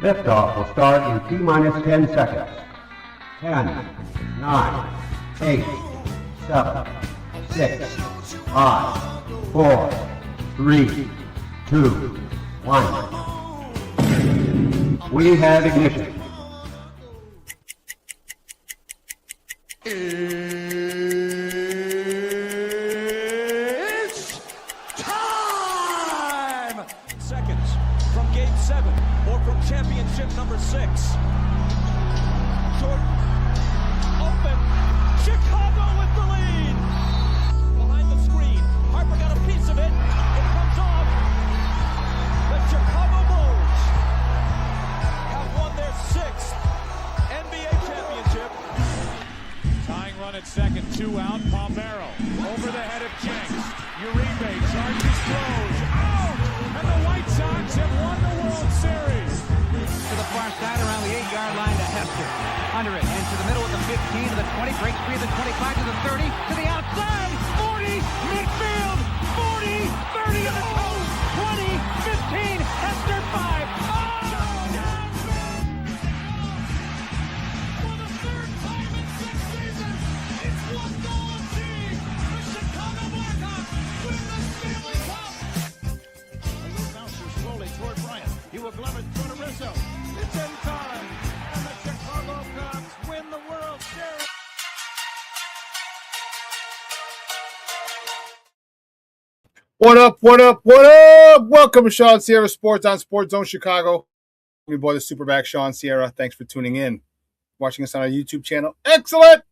Liftoff will start in T-minus 10 seconds. 10, 9, 8, 7, 6, 5, 4, 3, 2, 1. We have ignition. It's time! Seconds from Game 7 or from championship number 6. Jordan, open, Chicago with the lead! Behind the screen, Harper got a piece of it, it comes off. The Chicago Bulls have won their 6th NBA championship. Tying run at second, 2 out, Palmero, over the head of Jenks, Uribe charges, throws, out, and the White Sox have won the World Series. To the far side around the 8-yard line to Hester, under it, into the middle of the 15, to the 20, breaks free of the 25, to the 30, to the outside, 40, midfield, 40, 30 in the post, 20, 15, Hester 5, Glove it to Rizzo. It's in time, and the Chicago Cubs win the World Series. What up, what up, what up? Welcome to ShawnSierraSports on Sports Zone Chicago. I'm your boy, the SuperBack, Shawn Sierra. Thanks for tuning in. Watching us on our YouTube channel. Excellent!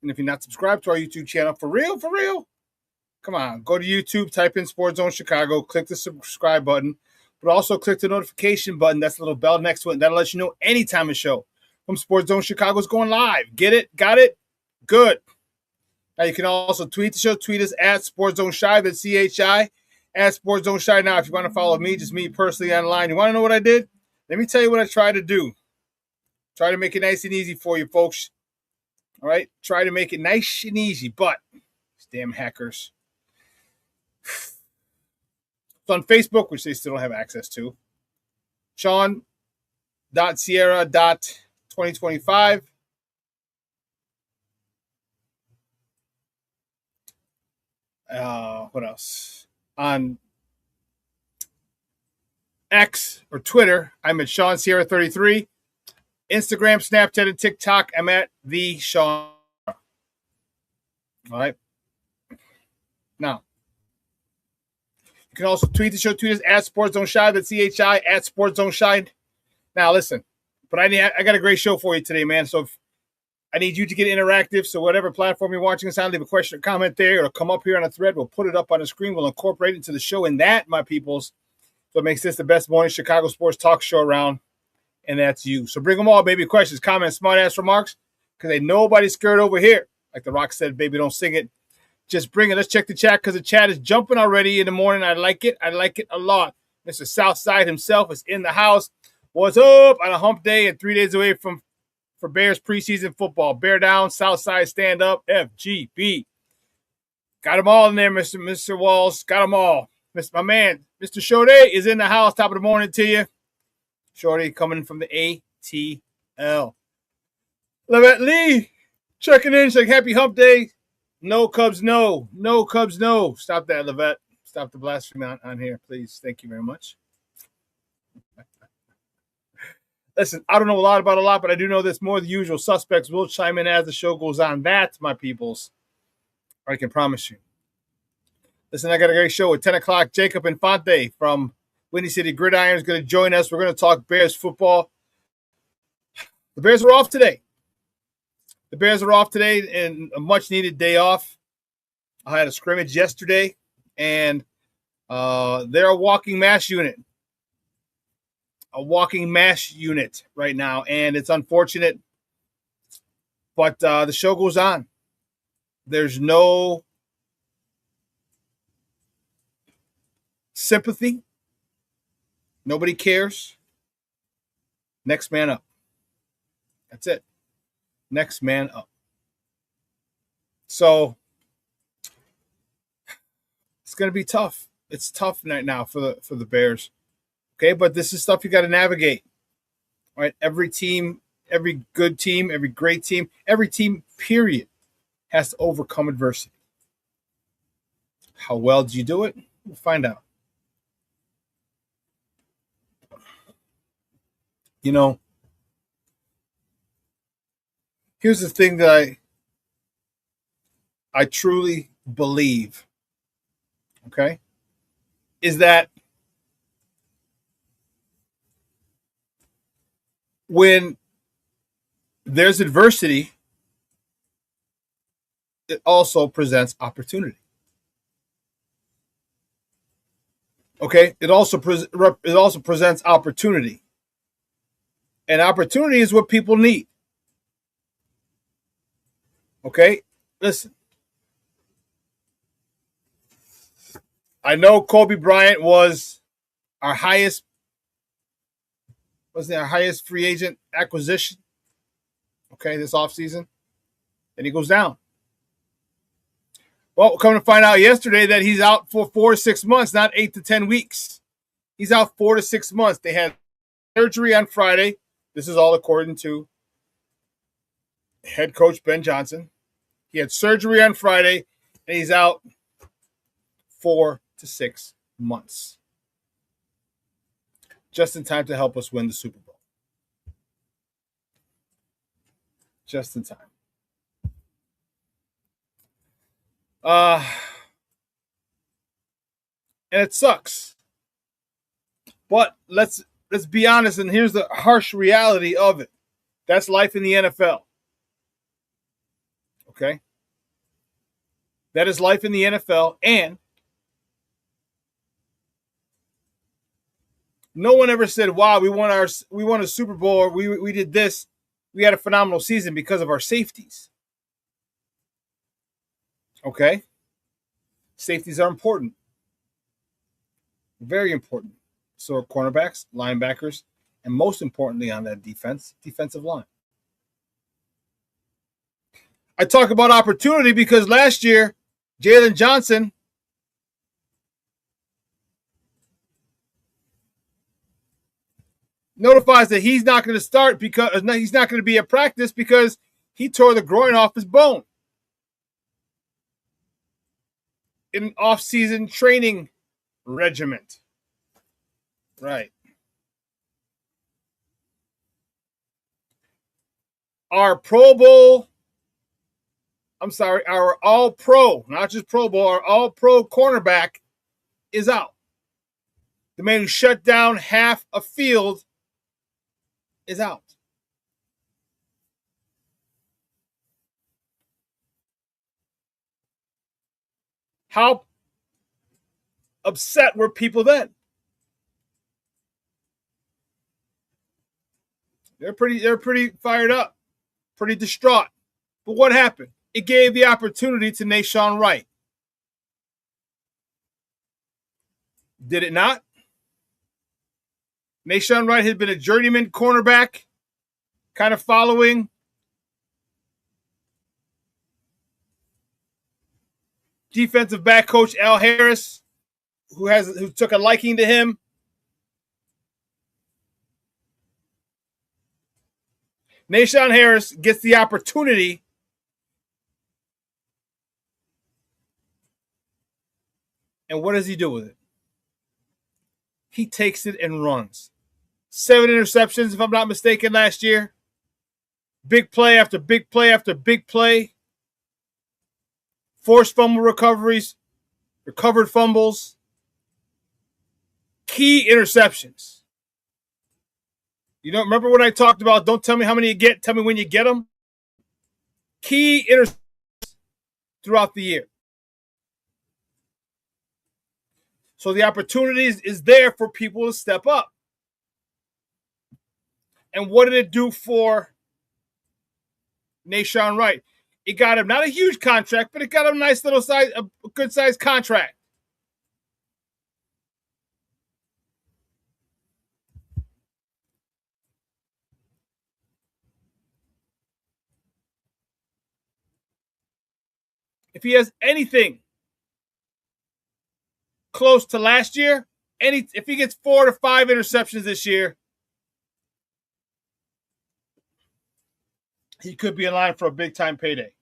And if you're not subscribed to our YouTube channel, for real, come on. Go to YouTube, type in Sports Zone Chicago, click the subscribe button. But also click the notification button. That's the little bell next to it. That'll let you know anytime a show from Sports Zone Chicago is going live. Get it? Got it? Good. Now you can also tweet the show. Tweet us at Sports Zone Shy. That's CHI at Sports Zone Shy. Now, if you want to follow me, just me personally online. You want to know what I did? Let me tell you what I tried to do. Try to make it nice and easy for you, folks. All right? Try to make it nice and easy. But these damn hackers. It's on Facebook, which they still don't have access to. Shawn.Sierra.2025. What else? On X or Twitter, I'm at ShawnSierra33. Instagram, Snapchat, and TikTok, I'm at the Shawn. All right. Now, you can also tweet the show. Tweet us at Sports Zone Shy. That's CHI at Sports Zone Shy. Now, listen, but I got a great show for you today, man. So I need you to get interactive. So whatever platform you're watching us on, leave a question or comment there, or come up here on a thread. We'll put it up on the screen. We'll incorporate it into the show. And that, my peoples, what makes this the best morning Chicago sports talk show around. And that's you. So bring them all, baby. Questions, comments, smart-ass remarks, because ain't nobody scared over here. Like The Rock said, baby, don't sing it. Just bring it. Let's check the chat because the chat is jumping already in the morning. I like it. I like it a lot. Mr. Southside himself is in the house. What's up on a hump day and 3 days away for Bears preseason football? Bear down, Southside stand up, FGB. Got them all in there, Mr. Walls. Got them all. My man, Mr. Shorty is in the house. Top of the morning to you. Shorty coming from the ATL. Levette Lee checking in. She's like, happy hump day. No Cubs, no. No Cubs, no. Stop that, Levette. Stop the blasphemy on here, please. Thank you very much. Listen, I don't know a lot about a lot, but I do know this more. The usual suspects will chime in as the show goes on. That, my peoples, I can promise you. Listen, I got a great show at 10 o'clock. Jacob Infante from Windy City Gridiron is going to join us. We're going to talk Bears football. The Bears are off today. The Bears are off today and a much-needed day off. I had a scrimmage yesterday, and they're a walking mass unit. A walking mass unit right now, and it's unfortunate, but the show goes on. There's no sympathy. Nobody cares. Next man up. That's it. Next man up. So it's going to be tough. It's tough right now for the Bears. Okay, but this is stuff you got to navigate. All right, every team, every good team, every great team, every team, period, has to overcome adversity. How well do you do it? We'll find out. You know, here's the thing that I truly believe, okay, is that when there's adversity, it also presents opportunity. Okay, it also presents opportunity, and opportunity is what people need. Okay, listen. I know Kobe Bryant was our highest free agent acquisition. Okay, this offseason. Then he goes down. Well, we're coming to find out yesterday that he's out for 4 to 6 months, not 8 to 10 weeks. He's out 4 to 6 months. They had surgery on Friday. This is all according to head coach Ben Johnson. He had surgery on Friday, and he's out 4 to 6 months. Just in time to help us win the Super Bowl. Just in time. And it sucks. But let's be honest, and here's the harsh reality of it. That's life in the NFL. Okay? That is life in the NFL, and no one ever said, wow, we won a Super Bowl, or we did this. We had a phenomenal season because of our safeties. Okay? Safeties are important. Very important. So are cornerbacks, linebackers, and most importantly on that defensive line. I talk about opportunity because last year, Jalen Johnson notifies that he's not going to start because he's not going to be at practice because he tore the groin off his bone in an off-season training regiment. Right. Our All-Pro, not just Pro Bowl, our All-Pro cornerback is out. The man who shut down half a field is out. How upset were people then? They're pretty fired up, pretty distraught. But what happened? It gave the opportunity to Shawn Wright. Did it not? Shawn Wright had been a journeyman cornerback, kind of following defensive back coach Al Harris, who took a liking to him. Shawn Harris gets the opportunity and what does he do with it? He takes it and runs. 7 interceptions, if I'm not mistaken, last year. Big play after big play after big play. Forced fumble recoveries, recovered fumbles, key interceptions. You don't remember what I talked about? Don't tell me how many you get. Tell me when you get them. Key interceptions throughout the year. So the opportunity is there for people to step up. And what did it do for Shawn Wright? It got him not a huge contract, but it got him a nice little size, a good sized contract. If he has anything close to last year, if he gets 4 to 5 interceptions this year, he could be in line for a big-time payday.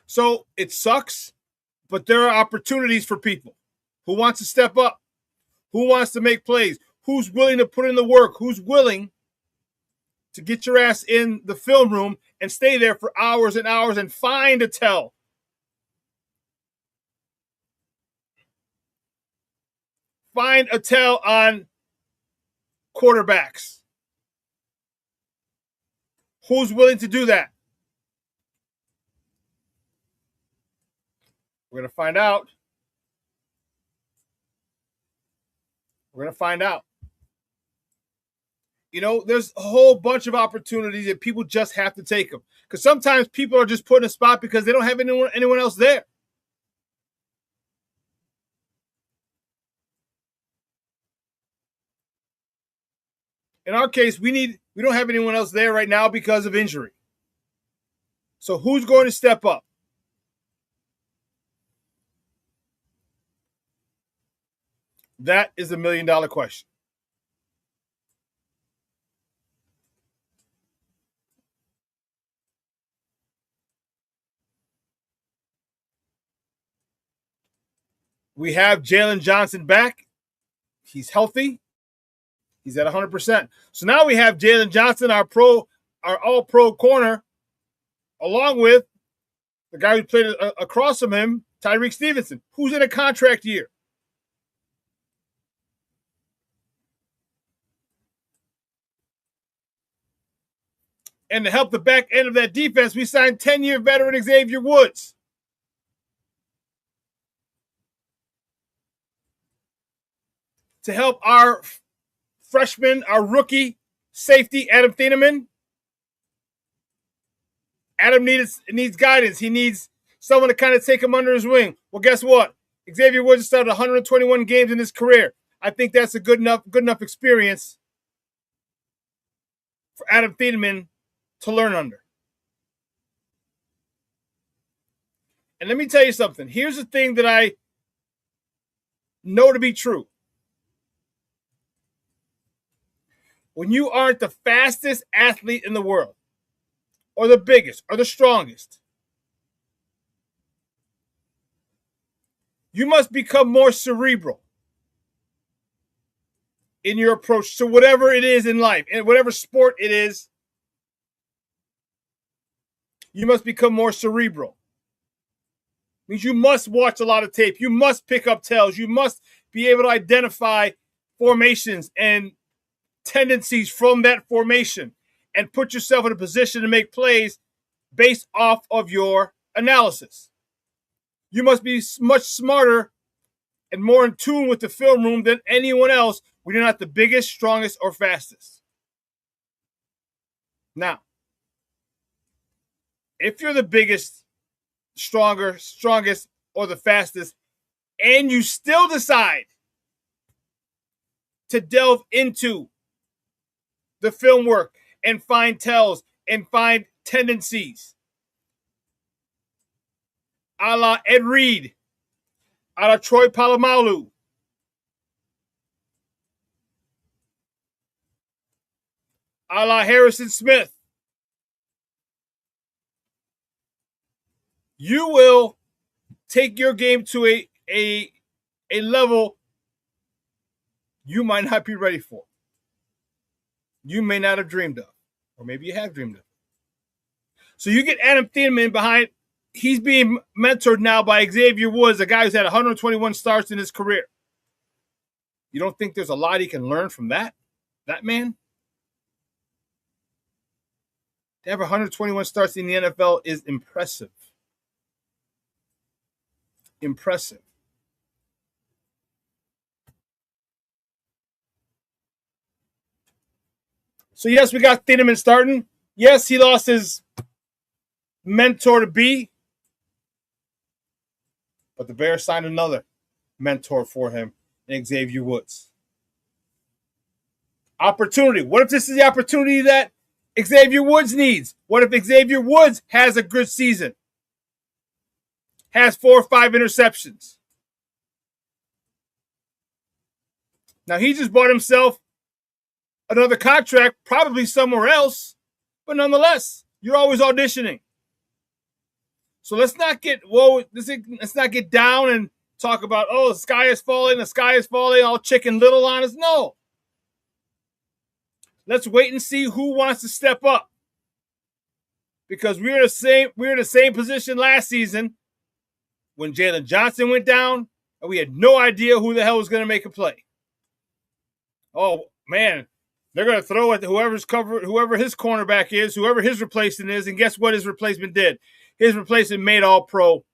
So it sucks, but there are opportunities for people who wants to step up, who wants to make plays, who's willing to put in the work, who's willing to get your ass in the film room and stay there for hours and hours and find a tell. Find a tell on quarterbacks. Who's willing to do that? We're going to find out. We're going to find out. You know, there's a whole bunch of opportunities that people just have to take them. Because sometimes people are just put in a spot because they don't have anyone else there. In our case, we don't have anyone else there right now because of injury. So who's going to step up? That is the $1 million question. We have Jalen Johnson back. He's healthy. He's at 100%. So now we have Jalen Johnson, our all-pro corner, along with the guy who played across from him, Tyreek Stevenson, who's in a contract year. And to help the back end of that defense, we signed 10-year veteran Xavier Woods. To help our freshman, our rookie safety, Adam Thieneman. Adam needs guidance. He needs someone to kind of take him under his wing. Well, guess what? Xavier Woods started 121 games in his career. I think that's a good enough experience for Adam Thieneman to learn under. And let me tell you something. Here's the thing that I know to be true. When you aren't the fastest athlete in the world, or the biggest, or the strongest, you must become more cerebral in your approach to whatever it is in life, and whatever sport it is. You must become more cerebral. It means you must watch a lot of tape. You must pick up tells. You must be able to identify formations and tendencies from that formation and put yourself in a position to make plays based off of your analysis. You must be much smarter and more in tune with the film room than anyone else when you're not the biggest, strongest, or fastest. Now, if you're the biggest, strongest, or the fastest, and you still decide to delve into the film work and find tells and find tendencies, a la Ed Reed, a la Troy Polamalu, a la Harrison Smith, you will take your game to a level you might not be ready for. You may not have dreamed of. Or maybe you have dreamed of. So you get Adam Thieneman behind. He's being mentored now by Xavier Woods, a guy who's had 121 starts in his career. You don't think there's a lot he can learn from that man? To have 121 starts in the NFL is impressive. Impressive. So, yes, we got Thieneman starting. Yes, he lost his mentor to be. But the Bears signed another mentor for him in Xavier Woods. Opportunity. What if this is the opportunity that Xavier Woods needs? What if Xavier Woods has a good season? Has 4 or 5 interceptions? Now, he just bought himself another contract, probably somewhere else, but nonetheless, you're always auditioning. So let's not get down and talk about, oh, the sky is falling, all Chicken Little on us. No. Let's wait and see who wants to step up. Because we're in the same position last season when Jalen Johnson went down, and we had no idea who the hell was going to make a play. Oh, man, they're going to throw at whoever his cornerback is, whoever his replacement is, and guess what his replacement did? His replacement made All-Pro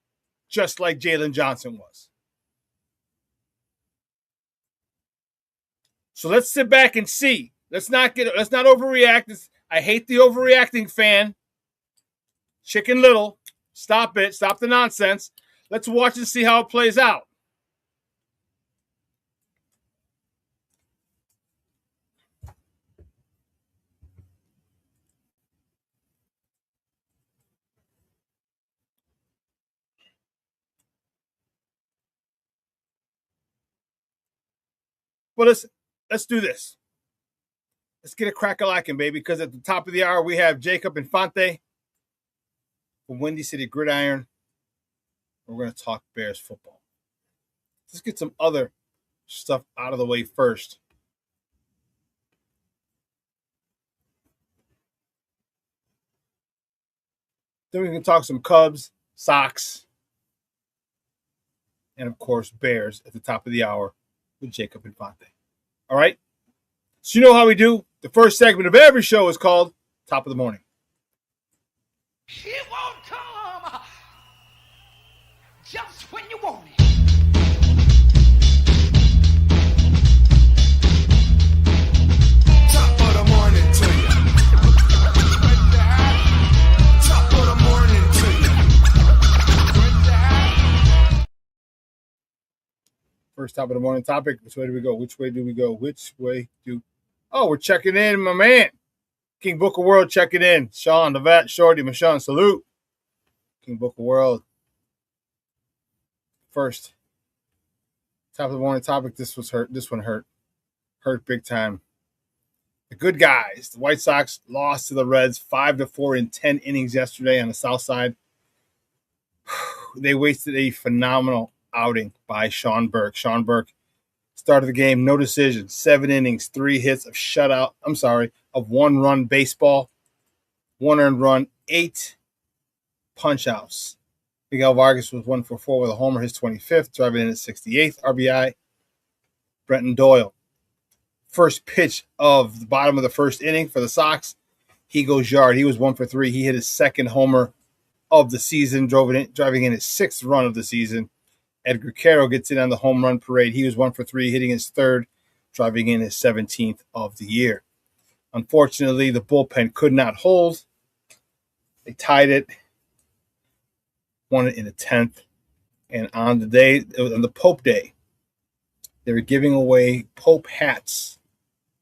just like Jalen Johnson was. So let's sit back and see. Let's not overreact. I hate the overreacting fan. Chicken Little, stop it. Stop the nonsense. Let's watch and see how it plays out. But let's do this. Let's get a crack-a-lackin', baby, because at the top of the hour, we have Jacob Infante from Windy City Gridiron. We're going to talk Bears football. Let's get some other stuff out of the way first. Then we can talk some Cubs, Sox, and, of course, Bears at the top of the hour with Jacob Infante. All right? So you know how we do. The first segment of every show is called Top of the Morning. It won't come just when you want it. Top of the morning to you. Top of the morning to you. First top of the morning topic. Which way do we go? Oh, we're checking in, my man. King Book of World checking in. Shawn, the vet, Shorty, Mashawn, salute. King Book of World. First, top of the morning topic. This one hurt. Hurt big time. The good guys. The White Sox lost to the Reds 5-4 in 10 innings yesterday on the South Side. They wasted a phenomenal outing by Shawn Burke. Shawn Burke started the game, no decision, 7 innings, 3 hits of of 1-run baseball, 1 earned run, 8 punch-outs. Miguel Vargas was 1 for 4 with a homer, his 25th, driving in his 68th RBI. Brenton Doyle, first pitch of the bottom of the first inning for the Sox, he goes yard. He was 1 for 3. He hit his 2nd homer of the season, driving in his 6th run of the season. Edgar Caro gets in on the home run parade. He was 1 for 3, hitting his 3rd, driving in his 17th of the year. Unfortunately, the bullpen could not hold. They tied it, won it in the 10th. And on the Pope Day, they were giving away Pope hats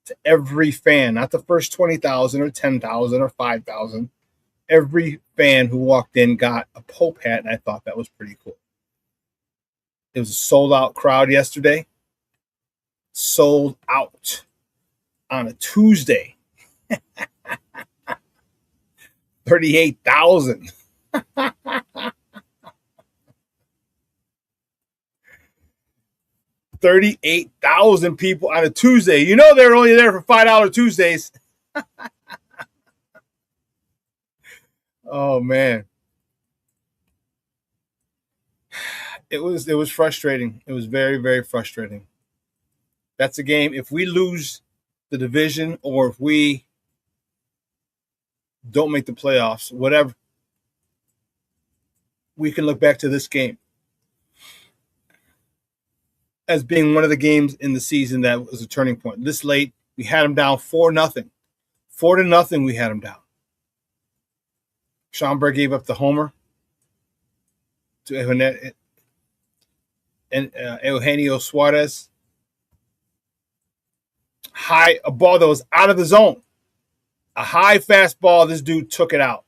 to every fan, not the first 20,000 or 10,000 or 5,000. Every fan who walked in got a Pope hat, and I thought that was pretty cool. It was a sold-out crowd yesterday. Sold out on a Tuesday. 38,000. 38,000 people on a Tuesday. You know they're only there for $5 Tuesdays. Oh, man. It was frustrating. It was very, very frustrating. That's a game. If we lose the division or if we don't make the playoffs, whatever, we can look back to this game as being one of the games in the season that was a turning point. This late, we had them down 4-0. 4-0, we had them down. Shawn Burke gave up the homer to Eugenio Suarez. A ball that was out of the zone. A high fastball, this dude took it out.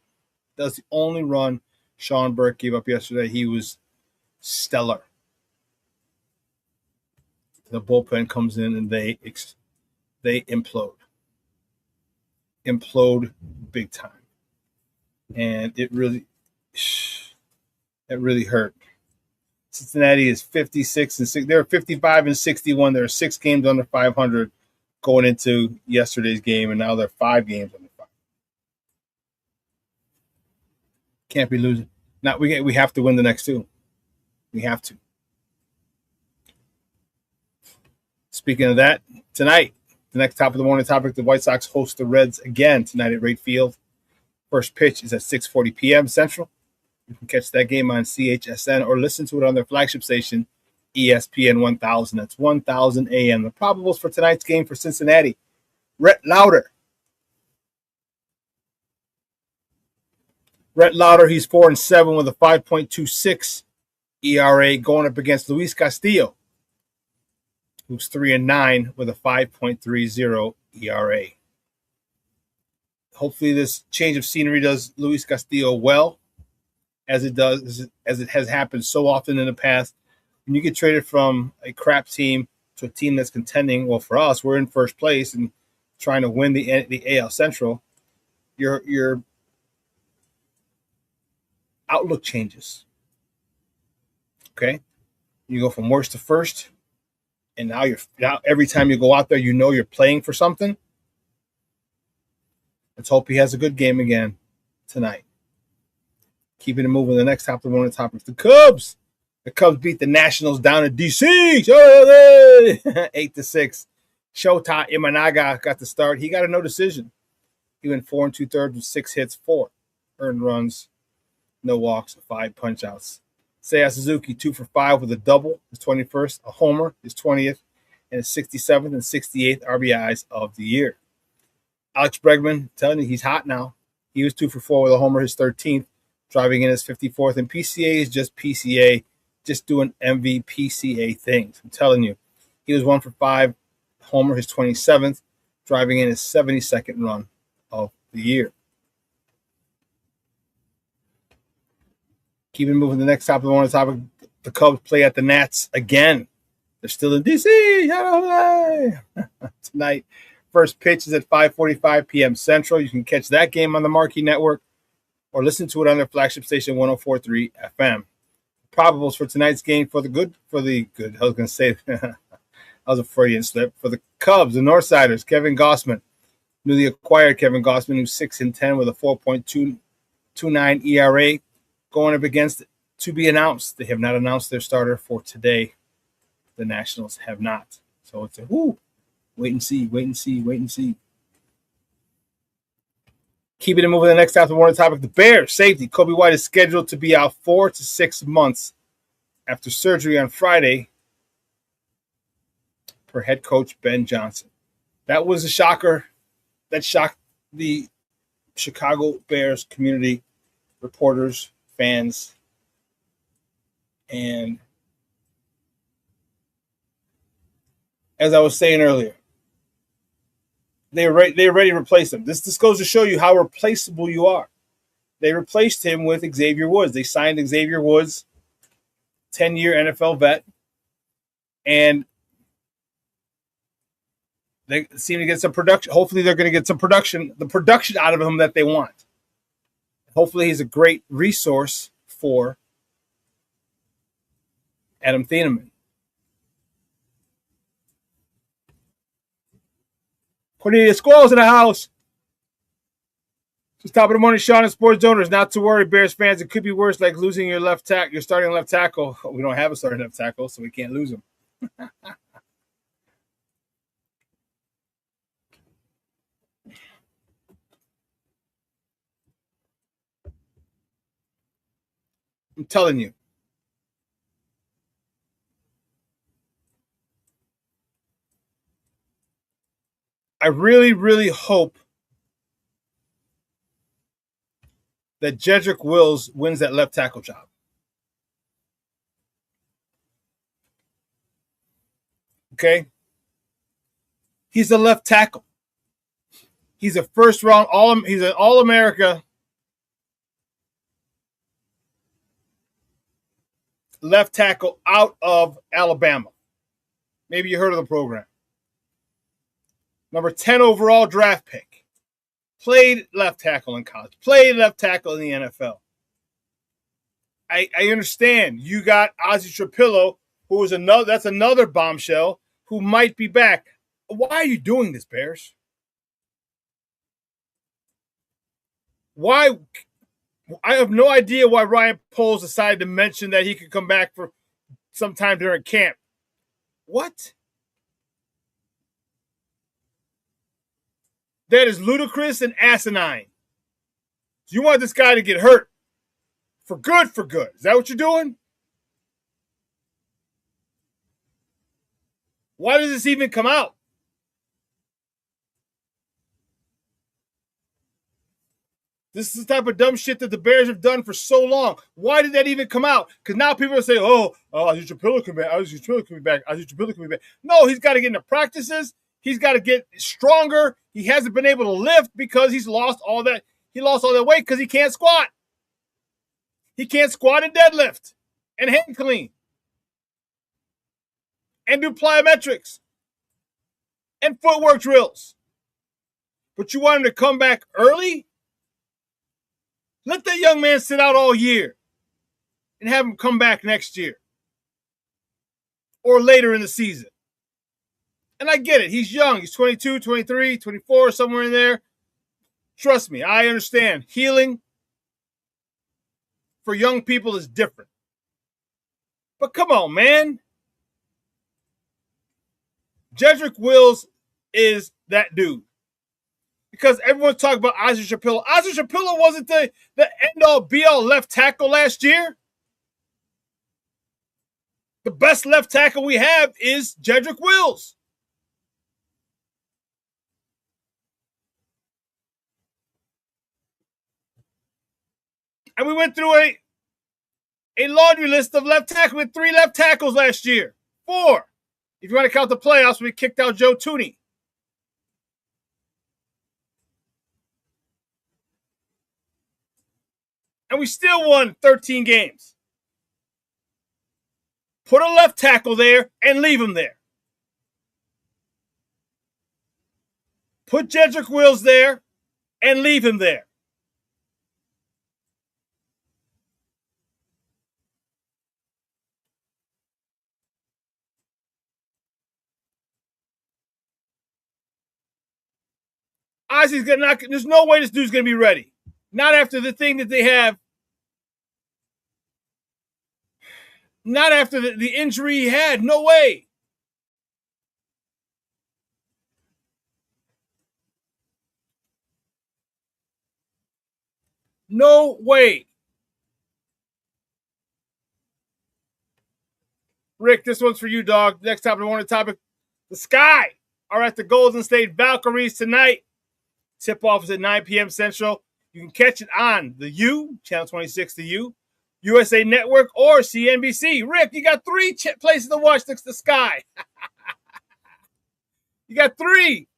That was the only run Shawn Burke gave up yesterday. He was stellar. The bullpen comes in and they implode big time, and it really hurt. Cincinnati is 56 and 6. They're 55 and 61. There are 6 games under 500 going into yesterday's game, and now they're 5 games under 5. Can't be losing. Now we have to win the next 2. We have to. Speaking of that, tonight, the next top of the morning topic, the White Sox host the Reds again tonight at Wright Field. First pitch is at 6:40 p.m. Central. You can catch that game on CHSN or listen to it on their flagship station, ESPN 1000. That's 1000 AM. The probables for tonight's game for Cincinnati. Rhett Lauder, he's 4-7 with a 5.26 ERA, going up against Luis Castillo, who's 3-9 with a 5.30 ERA. Hopefully this change of scenery does Luis Castillo well, as it has happened so often in the past. When you get traded from a crap team to a team that's contending, well, for us, we're in first place and trying to win the AL Central, your outlook changes. Okay? You go from worst to first, and now every time you go out there, you know you're playing for something. Let's hope he has a good game again tonight. Keeping it moving. The next top of the morning topic, the Cubs. The Cubs beat the Nationals down in D.C. 8-6. Shota Imanaga got the start. He got a no decision. He went 4 2/3 with 6 hits, 4 earned runs, no walks, 5 punch-outs. Seiya Suzuki, 2 for 5 with a double, his 21st, a homer, his 20th, and his 67th and 68th RBIs of the year. Alex Bregman, telling you, he's hot now. He was 2 for 4 with a homer, his 13th, driving in his 54th. And PCA is just PCA, just doing MVPCA things. I'm telling you. He was 1 for 5, homer, his 27th, driving in his 72nd run of the year. Keeping moving, the next top of the morning topic, the Cubs play at the Nats again. They're still in D.C. Tonight. First pitch is at 5:45 p.m. Central. You can catch that game on the Marquee Network or listen to it on their flagship station, 104.3 FM. Probables for tonight's game for the good. I was going to say, that was a Freudian slip. For the Cubs, the Northsiders, Kevin Gossman, newly acquired Kevin Gossman, who's 6-10 with a 4.29 ERA, going up against to be announced. They have not announced their starter for today. The Nationals have not. So it's a wait and see. Keeping it moving, the next after morning topic, the Bears safety Kobe White is scheduled to be out 4 to 6 months after surgery on Friday, per head coach Ben Johnson. That was a shocker. That shocked the Chicago Bears community, reporters, fans, and as I was saying earlier, they already replaced him. This goes to show you how replaceable you are. They replaced him with Xavier Woods. They signed Xavier Woods, 10-year NFL vet, and they seem to get some production. Hopefully they're going to get the production out of him that they want. Hopefully he's a great resource for Adam Thieneman. Cornelius Squalls in the house. Just top of the morning, Shawn and Sports owners. Not to worry, Bears fans. It could be worse, like losing your starting left tackle. We don't have a starting left tackle, so we can't lose him. I'm telling you. I really, really hope that Jedrick Wills wins that left tackle job. Okay? He's a left tackle. He's a first round he's an All-America left tackle out of Alabama. Maybe you heard of the program. Number 10 overall draft pick. Played left tackle in college. Played left tackle in the NFL. I understand. You got Ozzie Trapillo, who is another bombshell who might be back. Why are you doing this, Bears? Why? I have no idea why Ryan Poles decided to mention that he could come back for sometime during camp. What? That is ludicrous and asinine. So you want this guy to get hurt for good, for good. Is that what you're doing? Why does this even come out? This is the type of dumb shit that the Bears have done for so long. Why did that even come out? Because now people are saying, Ozzie Trapillo can be back. Ozzie Trapillo can be back. Ozzie Trapillo can be back. No, he's got to get into practices. He's got to get stronger. He hasn't been able to lift because he's lost all that. He lost all that weight because he can't squat. He can't squat and deadlift and hang clean and do plyometrics and footwork drills. But you want him to come back early? Let that young man sit out all year and have him come back next year or later in the season. And I get it. He's young. He's 22, 23, 24, somewhere in there. Trust me, I understand. Healing for young people is different. But come on, man. Jedrick Wills is that dude. Because everyone's talking about Ozzie Trapillo. Ozzie Trapillo wasn't the end-all, be-all left tackle last year. The best left tackle we have is Jedrick Wills. And we went through a laundry list of left tackles. We had 3 left tackles last year. 4. If you want to count the playoffs, we kicked out Joe Tooney. And we still won 13 games. Put a left tackle there and leave him there. Put Jedrick Wills there and leave him there. Ozzie's gonna there's no way this dude's gonna be ready. Not after the thing that they have. Not after the injury he had. No way. No way. Rick, this one's for you, dog. Next topic, I want to topic. The Sky are at the Golden State Valkyries tonight. Tip-off is at 9 p.m. Central. You can catch it on the U, Channel 26, the U, USA Network, or CNBC. Rick, you got 3 places to watch the Sky. You got 3.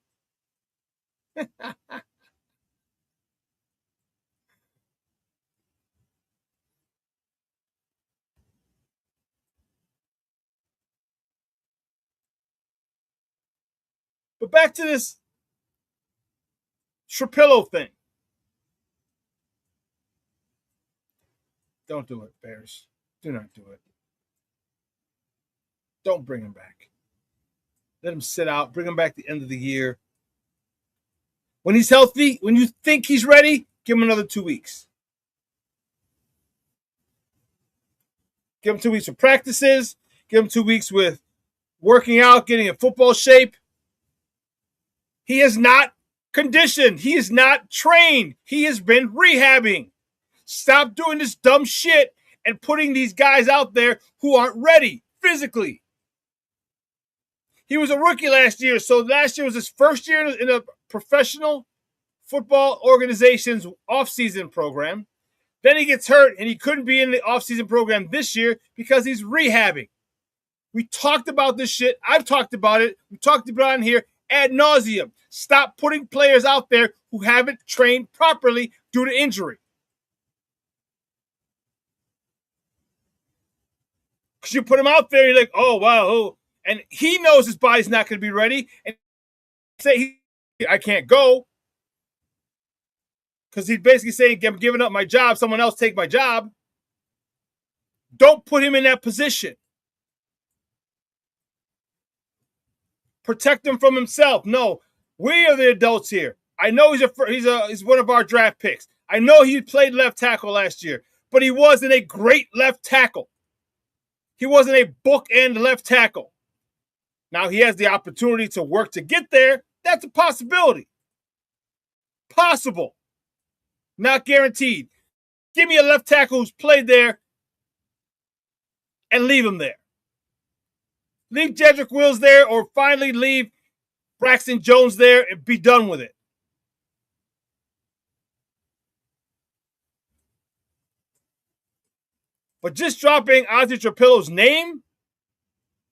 But back to this Trapillo thing. Don't do it, Bears. Do not do it. Don't bring him back. Let him sit out. Bring him back at the end of the year. When he's healthy, when you think he's ready, give him another 2 weeks. Give him 2 weeks for practices. Give him 2 weeks with working out, getting in football shape. He is not conditioned. He is not trained. He has been rehabbing. Stop doing this dumb shit and putting these guys out there who aren't ready physically. He was a rookie last year, so last year was his first year in a professional football organization's offseason program. Then he gets hurt, and he couldn't be in the offseason program this year because he's rehabbing. We talked about this shit. I've talked about it. We talked about it here ad nauseum. Stop putting players out there who haven't trained properly due to injury. Because you put them out there, you're like, oh, wow, And he knows his body's not going to be ready. And say I can't go because he's basically saying, I'm giving up my job. Someone else take my job. Don't put him in that position. Protect him from himself. No, we are the adults here. I know he's one of our draft picks. I know he played left tackle last year, but he wasn't a great left tackle. He wasn't a bookend left tackle. Now he has the opportunity to work to get there. That's a possibility. Possible. Not guaranteed. Give me a left tackle who's played there and leave him there. Leave Jedrick Wills there, or finally leave Braxton Jones there and be done with it. But just dropping Ozzy Trapillo's name,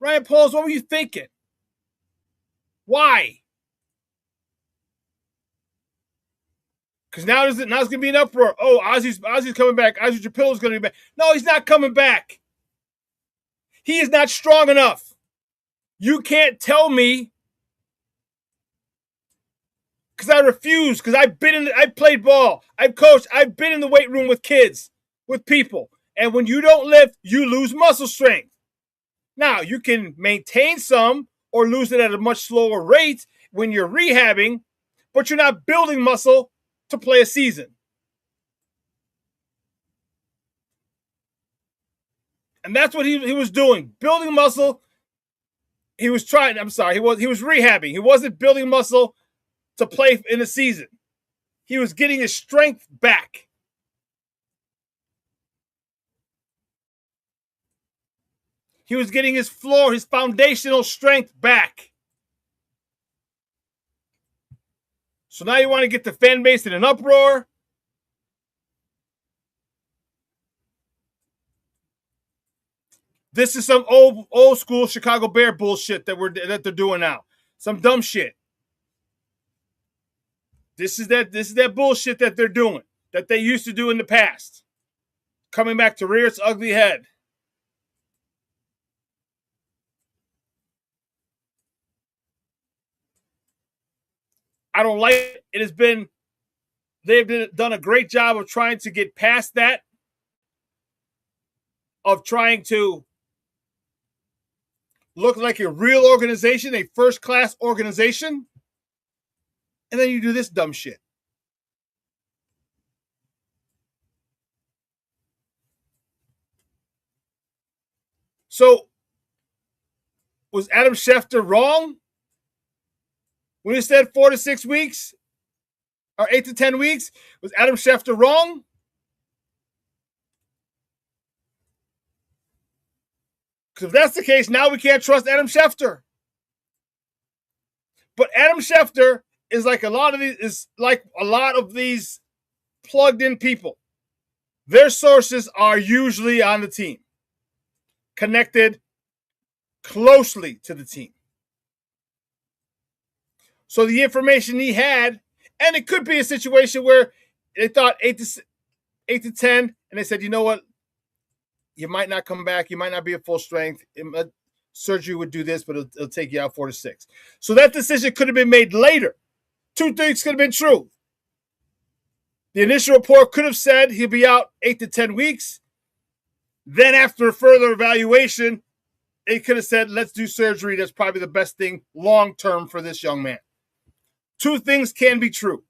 Ryan Pauls, what were you thinking? Why? Because now it's going to be an uproar. Oh, Ozzy's coming back. Ozzy Trapillo's going to be back. No, he's not coming back. He is not strong enough. You can't tell me, because I refuse, because I played ball, I've coached, I've been in the weight room with kids, with people. And when you don't lift, you lose muscle strength. Now, you can maintain some or lose it at a much slower rate when you're rehabbing, but you're not building muscle to play a season. And that's what he was doing, building muscle. He was rehabbing. He wasn't building muscle to play in the season. He was getting his strength back. He was getting his floor, his foundational strength back. So now you want to get the fan base in an uproar? This is some old school Chicago Bear bullshit that they're doing now. Some dumb shit. This is that bullshit that they're doing, that they used to do in the past. Coming back to rear its ugly head. I don't like it. It has been, they've done a great job of trying to get past that, of trying to look like a real organization, a first-class organization, and then you do this dumb shit. So, was Adam Schefter wrong when he said 4 to 6 weeks or 8 to 10 weeks? Was Adam Schefter wrong? Because if that's the case, now we can't trust Adam Schefter. But Adam Schefter is like a lot of these plugged-in people. Their sources are usually on the team, connected closely to the team. So the information he had, and it could be a situation where they thought 8 to 10, and they said, you know what? You might not come back. You might not be at full strength. Surgery would do this, but it'll take you out 4 to 6. So that decision could have been made later. 2 things could have been true. The initial report could have said he'll be out 8 to 10 weeks. Then after further evaluation, it could have said, let's do surgery. That's probably the best thing long-term for this young man. 2 things can be true.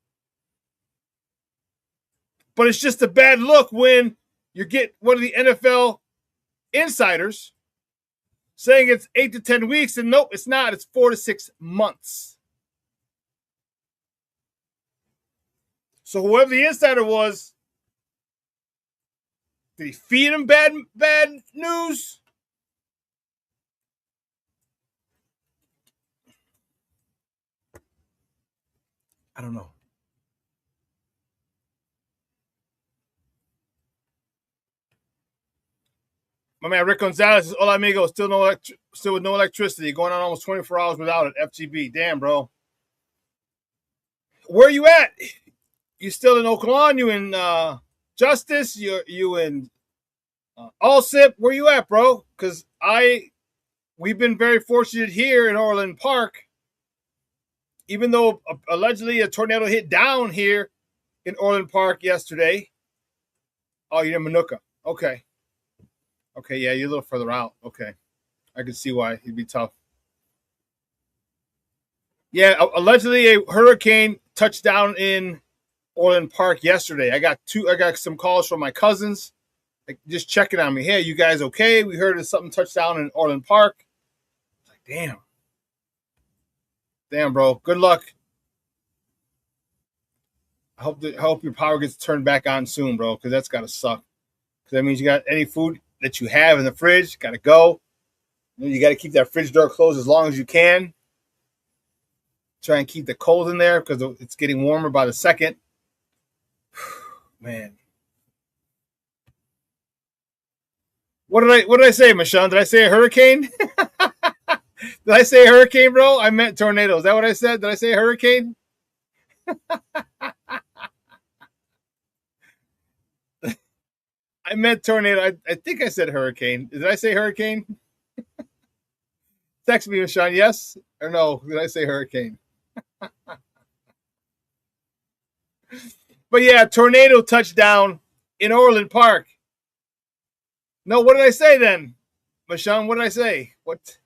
But it's just a bad look when you get one of the NFL insiders saying it's 8 to 10 weeks, and nope, it's not. It's 4 to 6 months. So whoever the insider was, did he feed him bad news? I don't know. My man Rick Gonzalez says, "Hola amigo, still with no electricity, going on almost 24 hours without it. FGB, damn, bro. Where you at? You still in Oakland? You in Justice? You in Allsip? Where you at, bro? Because I we've been very fortunate here in Orland Park. Even though allegedly a tornado hit down here in Orland Park yesterday. Oh, you're in Manuka. Okay. Okay, yeah, you're a little further out. Okay. I can see why it'd be tough. Yeah, allegedly a hurricane touched down in Orland Park yesterday. I got some calls from my cousins, like, just checking on me. Hey, you guys okay? We heard something touched down in Orland Park. Like, damn. Damn, bro. Good luck. I hope your power gets turned back on soon, bro, because that's gotta suck. Because that means you got any food that you have in the fridge, gotta go. You got to keep that fridge door closed as long as you can. Try and keep the cold in there because it's getting warmer by the second. Man. What did I say, Michelle? Did I say a hurricane? Did I say a hurricane, bro? I meant tornado. Is that what I said? Did I say a hurricane? I meant tornado. I think I said hurricane. Did I say hurricane? Text me, Shawn. Yes or no? Did I say hurricane? But yeah, tornado touchdown in Orland Park. No, what did I say then? Shawn, what did I say? What?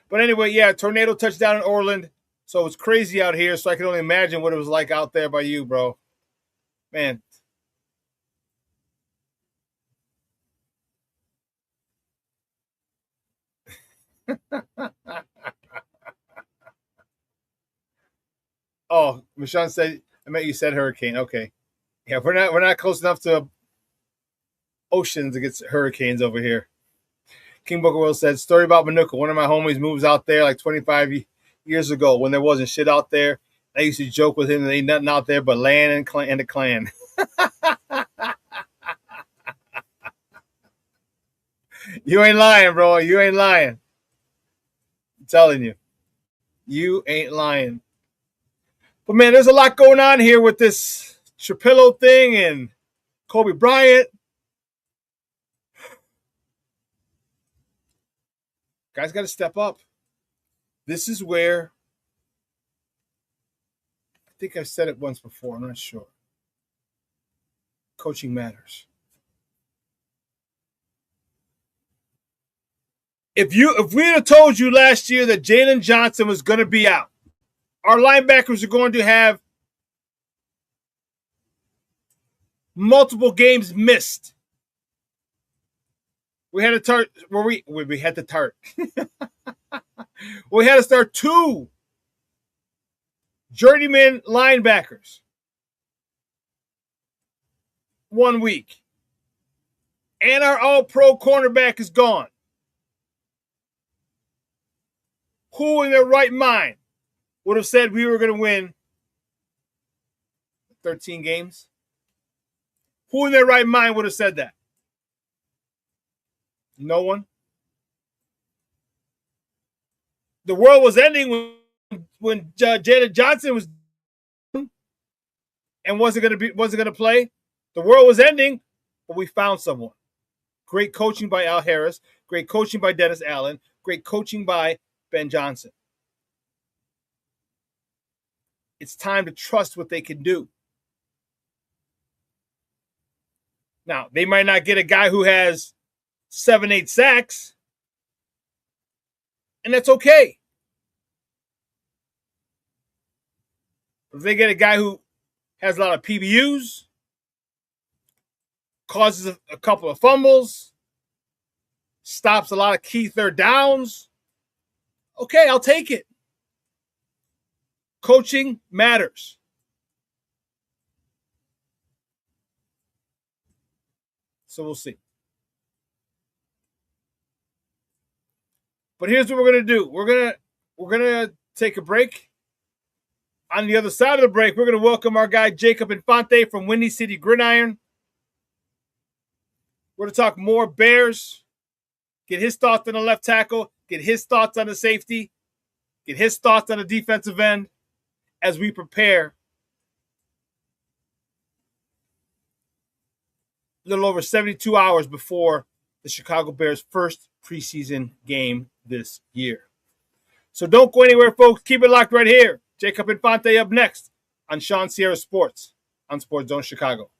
But anyway, yeah, tornado touchdown in Orland. So it's crazy out here. So I can only imagine what it was like out there by you, bro. Man. Oh, Michelle said, I meant you said hurricane. Okay. Yeah, we're not close enough to oceans to get hurricanes over here. King Booker Will said, story about Manuka. One of my homies moves out there like 25 years ago when there wasn't shit out there. I used to joke with him that ain't nothing out there but land and the clan. You ain't lying, bro. You ain't lying. I'm telling you. You ain't lying. But, man, there's a lot going on here with this Trapillo thing and Kobe Bryant. Guys got to step up. This is where, I think I've said it once before. I'm not sure. Coaching matters. If we had told you last year that Jalen Johnson was going to be out, our linebackers are going to have multiple games missed. We had to start we had to start. We had to start 2 journeyman linebackers 1 week. And our all-pro cornerback is gone. Who in their right mind would have said we were going to win 13 games? Who in their right mind would have said that? No one. The world was ending when Jalen Johnson was and wasn't going to play. The world was ending, but we found someone. Great coaching by Al Harris. Great coaching by Dennis Allen. Great coaching by Ben Johnson. It's time to trust what they can do. Now, they might not get a guy who has 7-8 sacks, and that's okay. If they get a guy who has a lot of PBUs, causes a couple of fumbles, stops a lot of key third downs, okay, I'll take it. Coaching matters. So we'll see. But here's what we're going to do. We're going to take a break. On the other side of the break, we're going to welcome our guy Jacob Infante from Windy City Gridiron. We're going to talk more Bears, get his thoughts on the left tackle, get his thoughts on the safety, get his thoughts on the defensive end as we prepare a little over 72 hours before the Chicago Bears' first preseason game this year. So don't go anywhere, folks. Keep it locked right here. Jacob Infante up next on Shawn Sierra Sports on Sports Zone Chicago.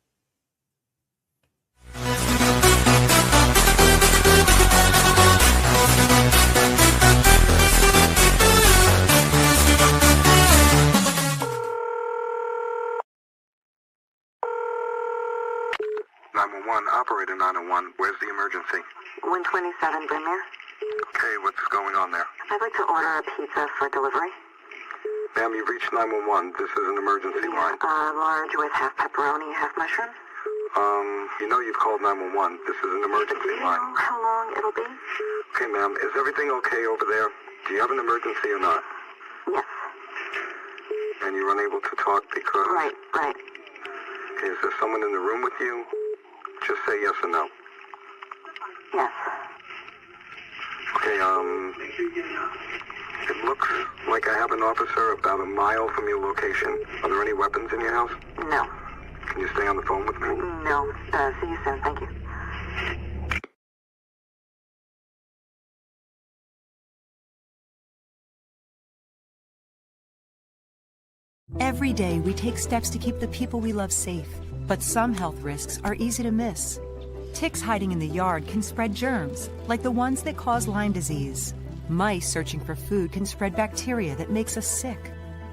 Operator 901, where's the emergency? 127 Brynmere. Okay, what's going on there? I'd like to order a pizza for delivery. Ma'am, you've reached 911. This is an emergency line. Large with half pepperoni, half mushroom. You know you've called 911. This is an emergency Do you line. know how long it'll be? Okay, ma'am, is everything okay over there? Do you have an emergency or not? Yes. And you're unable to talk because... Right. Is there someone in the room with you? Just say yes or no. Yes. Okay, it looks like I have an officer about a mile from your location. Are there any weapons in your house? No. Can you stay on the phone with me? No. See you soon. Thank you. Every day, we take steps to keep the people we love safe. But some health risks are easy to miss. Ticks hiding in the yard can spread germs, like the ones that cause Lyme disease. Mice searching for food can spread bacteria that makes us sick.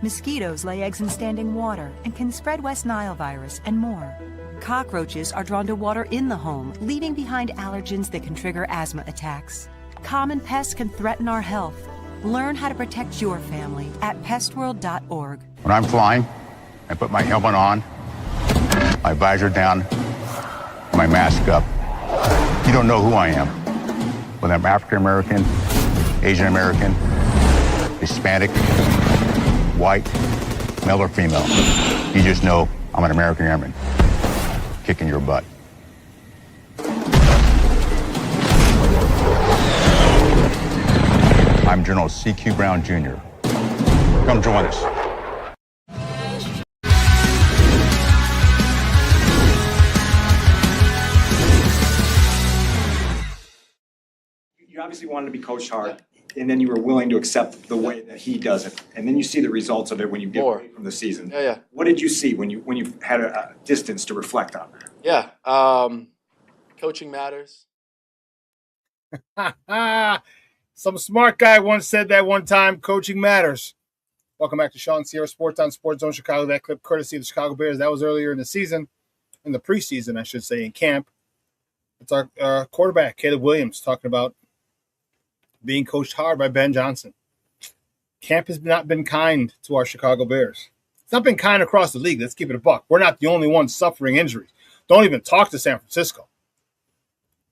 Mosquitoes lay eggs in standing water and can spread West Nile virus and more. Cockroaches are drawn to water in the home, leaving behind allergens that can trigger asthma attacks. Common pests can threaten our health. Learn how to protect your family at pestworld.org. When I'm flying, I put my helmet on, my visor down, my mask up. You don't know who I am. Whether I'm African American, Asian American, Hispanic, white, male or female. You just know I'm an American airman kicking your butt. I'm General C.Q. Brown Jr. Come join us. You obviously wanted to be coached hard, and then you were willing to accept the way that he does it, and then you see the results of it when you get away from the season. Yeah. What did you see when you had a distance to reflect on? Yeah. Coaching matters. Some smart guy once said that one time, coaching matters. Welcome back to Shawn Sierra Sports on Sports Zone Chicago. That clip courtesy of the Chicago Bears. That was earlier in the season, in the preseason, I should say, in camp. It's our quarterback, Caleb Williams, talking about being coached hard by Ben Johnson. Camp has not been kind to our Chicago Bears. It's not been kind across the league. Let's keep it a buck. We're not the only ones suffering injuries. Don't even talk to San Francisco.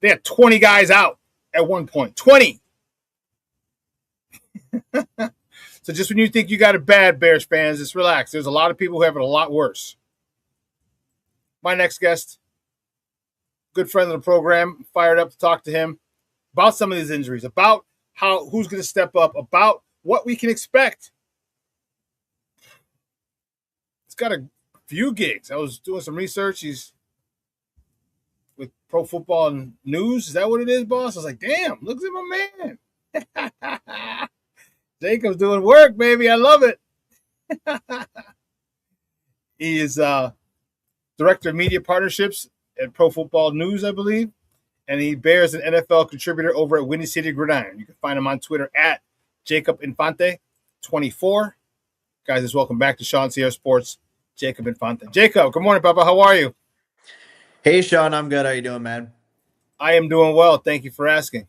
They had 20 guys out at one point. 20! So just when you think you got it bad, Bears fans, just relax. There's a lot of people who have it a lot worse. My next guest, good friend of the program, fired up to talk to him about some of these injuries, about who's going to step up, about what we can expect. He's got a few gigs. I was doing some research. He's with Pro Football News. Is that what it is, boss? I was like, damn, look at my man. Jacob's doing work, baby. I love it. He is Director of Media Partnerships at Pro Football News, I believe. And he bears an NFL contributor over at Windy City Gridiron. You can find him on Twitter at Jacob Infante24. Guys, just welcome back to Shawn Sierra Sports, Jacob Infante. Jacob, good morning, Papa. How are you? Hey, Shawn. I'm good. How you doing, man? I am doing well. Thank you for asking.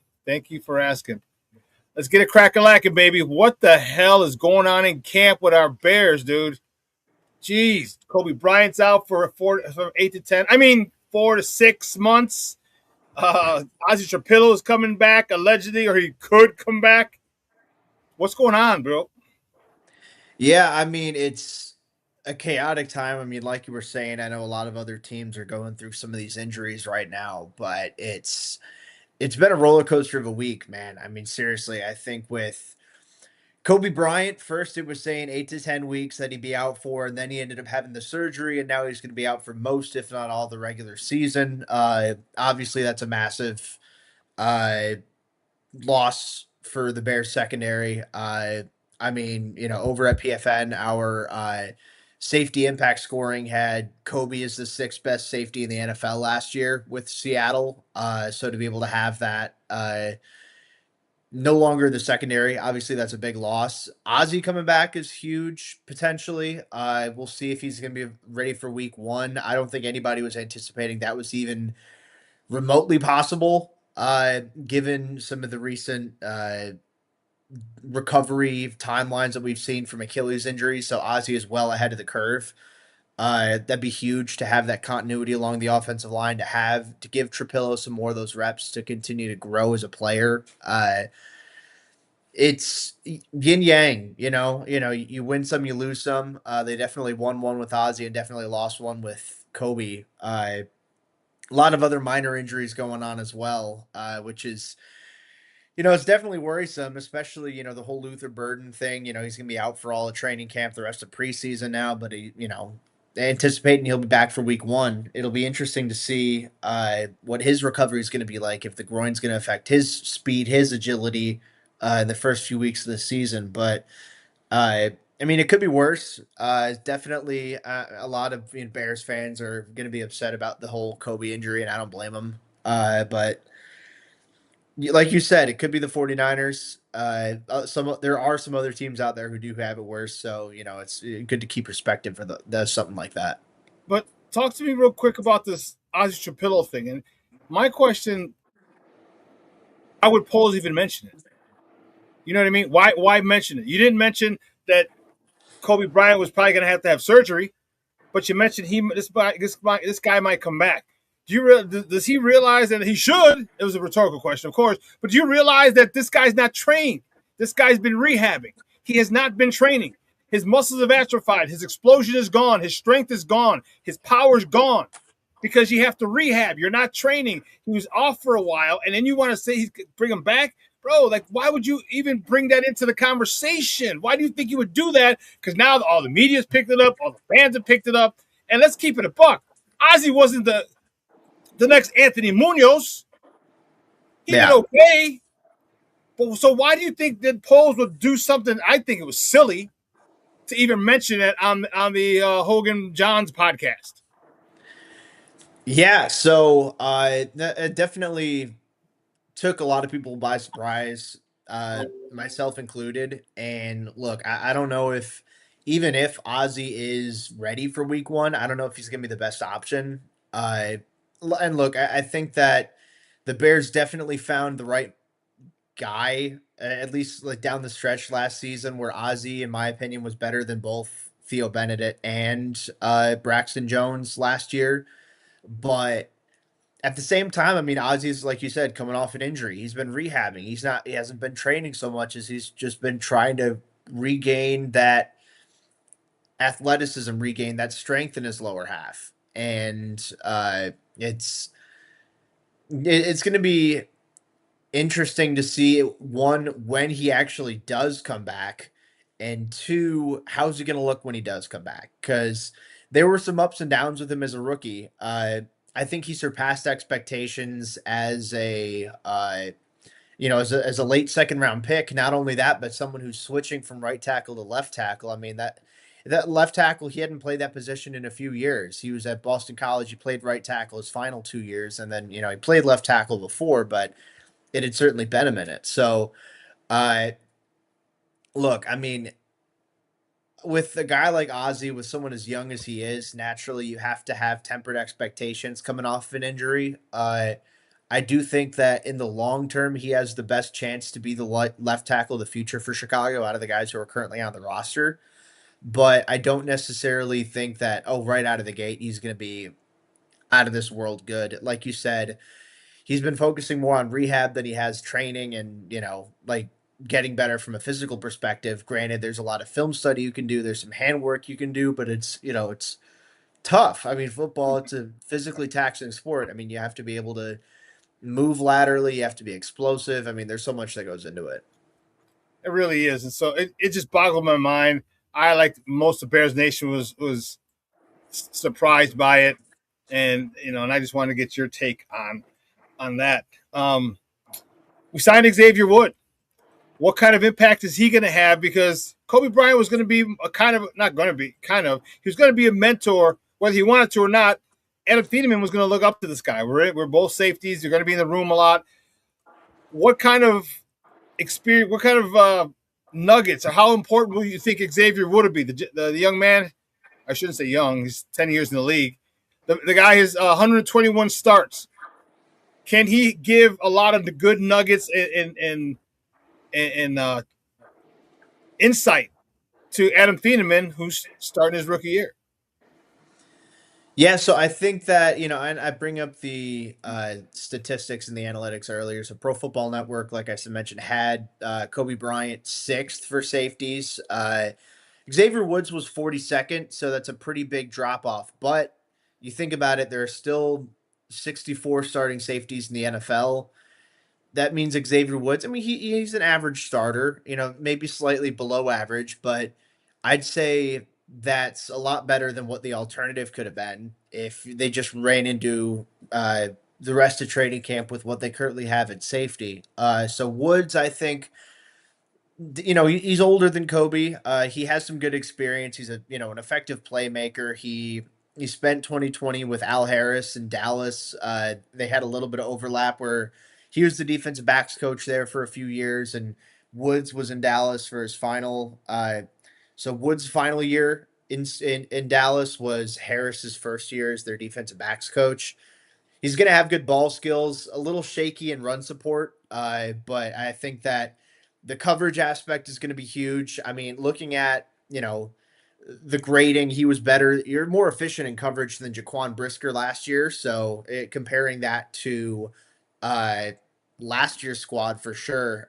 Let's get it crack-a-lacking, baby. What the hell is going on in camp with our Bears, dude? Jeez. Kobe Bryant's out for 8 to 10. 4 to 6 months. Ozzy Trapillo is coming back, allegedly, or he could come back. What's going on, bro? Yeah, it's a chaotic time. Like you were saying, I know a lot of other teams are going through some of these injuries right now, but it's been a roller coaster of a week, man. Seriously, I think with Kobe Bryant, first it was saying 8 to 10 weeks that he'd be out for, and then he ended up having the surgery, and now he's going to be out for most, if not all, the regular season. Obviously, that's a massive loss for the Bears secondary. I mean, over at PFN, our safety impact scoring had Kobe as the sixth best safety in the NFL last year with Seattle. So to be able to have that no longer the secondary, obviously that's a big loss. Ozzy coming back is huge potentially. We'll see if he's going to be ready for week 1. I don't think anybody was anticipating that was even remotely possible, given some of the recent recovery timelines that we've seen from Achilles injuries. So Ozzy is well ahead of the curve. That'd be huge to have that continuity along the offensive line, to give Trapillo some more of those reps to continue to grow as a player. It's yin yang, you win some, you lose some. They definitely won one with Ozzy and definitely lost one with Kobe. A lot of other minor injuries going on as well, which is, it's definitely worrisome, especially, the whole Luther Burden thing. He's going to be out for all of training camp, the rest of preseason now, but anticipating he'll be back for week 1. It'll be interesting to see what his recovery is going to be like, if the groin's going to affect his speed, his agility in the first few weeks of the season. But I mean, it could be worse. Definitely a lot of Bears fans are going to be upset about the whole Kobe injury, and I don't blame them. But like you said, it could be the 49ers. There are some other teams out there who do have it worse. So, it's good to keep perspective for something like that. But talk to me real quick about this Ozzy Trapillo thing. And my question, I would pose even mention it. You know what I mean? Why mention it? You didn't mention that Kobe Bryant was probably going to have surgery, but you mentioned this guy might come back. Does he realize that he should? It was a rhetorical question, of course. But do you realize that this guy's not trained? This guy's been rehabbing. He has not been training. His muscles have atrophied. His explosion is gone. His strength is gone. His power's gone because you have to rehab. You're not training. He was off for a while, and then you want to say bring him back? Bro, like, why would you even bring that into the conversation? Why do you think you would do that? Because now all the media's picked it up, all the fans have picked it up, and let's keep it a buck. Ozzy wasn't the next Anthony Munoz. He did okay. But so why do you think that polls would do something? I think it was silly to even mention it on the Hogan Johns podcast. Yeah, so it definitely took a lot of people by surprise, myself included. And look, I don't know even if Ozzy is ready for week 1, I don't know if he's going to be the best option. And look, I think that the Bears definitely found the right guy, at least like down the stretch last season, where Ozzy, in my opinion, was better than both Theo Benedict and Braxton Jones last year. But at the same time, I mean, Ozzy's, like you said, coming off an injury. He's been rehabbing. He hasn't been training so much as he's just been trying to regain that athleticism, regain that strength in his lower half. And it's going to be interesting to see, one, when he actually does come back, and two, how's he going to look when he does come back? Because there were some ups and downs with him as a rookie. I think he surpassed expectations as a as a late second round pick. Not only that, but someone who's switching from right tackle to left tackle. I mean, that left tackle, he hadn't played that position in a few years. He was at Boston College. He played right tackle his final 2 years, and then he played left tackle before, but it had certainly been a minute. So, look, I mean, with a guy like Ozzy, with someone as young as he is, naturally you have to have tempered expectations coming off of an injury. I do think that in the long term, he has the best chance to be the left tackle of the future for Chicago out of the guys who are currently on the roster. But I don't necessarily think that, right out of the gate, he's going to be out of this world good. Like you said, he's been focusing more on rehab than he has training and, getting better from a physical perspective. Granted, there's a lot of film study you can do. There's some handwork you can do, but it's tough. I mean, football, it's a physically taxing sport. I mean, you have to be able to move laterally. You have to be explosive. I mean, there's so much that goes into it. It really is. And so it just boggled my mind. I, like most of Bears Nation, was surprised by it. And, and I just wanted to get your take on that. We signed Xavier Wood. What kind of impact is he going to have? Because Kobe Bryant was going to be he was going to be a mentor, whether he wanted to or not. Adam Thiedemann was going to look up to this guy. We're both safeties. You're going to be in the room a lot. What kind of experience, what kind of nuggets, or how important will you think Xavier would be? The young man, I shouldn't say young, he's 10 years in the league. The guy has 121 starts. Can he give a lot of the good nuggets and insight to Adam Thiedemann, who's starting his rookie year? Yeah, so I think that, and I bring up the statistics and the analytics earlier. So Pro Football Network, like I mentioned, had Kobe Bryant sixth for safeties. Xavier Woods was 42nd, so that's a pretty big drop off. But you think about it, there are still 64 starting safeties in the NFL. That means Xavier Woods, I mean, he's an average starter, maybe slightly below average, but I'd say that's a lot better than what the alternative could have been if they just ran into the rest of training camp with what they currently have at safety. So Woods, I think, he's older than Kobe. He has some good experience. He's an effective playmaker. He spent 2020 with Al Harris in Dallas. They had a little bit of overlap where he was the defensive backs coach there for a few years, and Woods was in Dallas for his final. So Woods' final year in Dallas was Harris's first year as their defensive backs coach. He's going to have good ball skills, a little shaky in run support, but I think that the coverage aspect is going to be huge. I mean, looking at, the grading, he was better. You're more efficient in coverage than Jaquan Brisker last year. So comparing that to last year's squad for sure,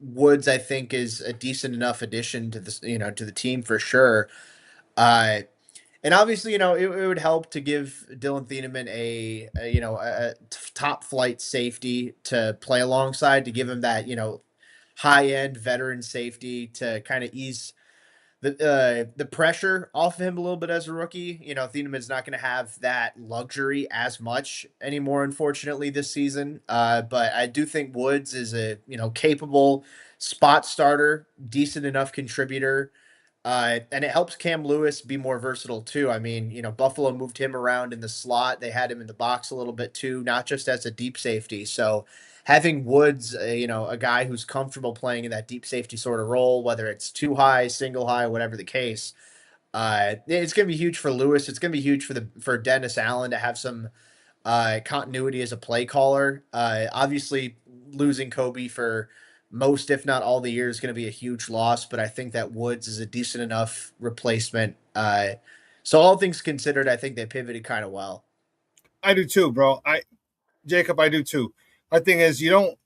Woods, I think, is a decent enough addition to this, to the team for sure. And obviously, it would help to give Dylan Thiedemann a top flight safety to play alongside, to give him that, high end veteran safety to kind of ease the pressure off of him a little bit as a rookie. Thiedemann's not going to have that luxury as much anymore, unfortunately, this season. But I do think Woods is a capable spot starter, decent enough contributor. And it helps Cam Lewis be more versatile too. I mean, Buffalo moved him around in the slot. They had him in the box a little bit too, not just as a deep safety. So having Woods, a guy who's comfortable playing in that deep safety sort of role, whether it's two high, single high, whatever the case, it's going to be huge for Lewis. It's going to be huge for Dennis Allen to have some continuity as a play caller. Obviously, losing Kobe for most, if not all, the year is going to be a huge loss, but I think that Woods is a decent enough replacement. So all things considered, I think they pivoted kind of well. I do too, bro. Jacob, I do too. My thing is, you don't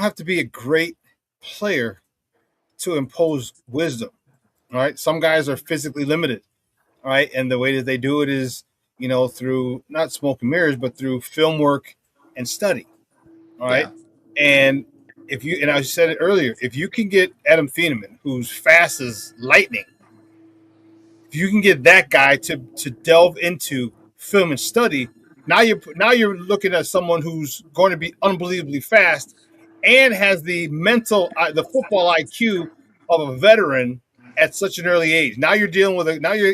have to be a great player to impose wisdom. All right, some guys are physically limited. All right, and the way that they do it is, through not smoke and mirrors, but through film work and study. All right, and and I said it earlier, if you can get Adam Thiedemann, who's fast as lightning, if you can get that guy to delve into film and study, now you're looking at someone who's going to be unbelievably fast and has the football IQ of a veteran at such an early age. Now you're dealing with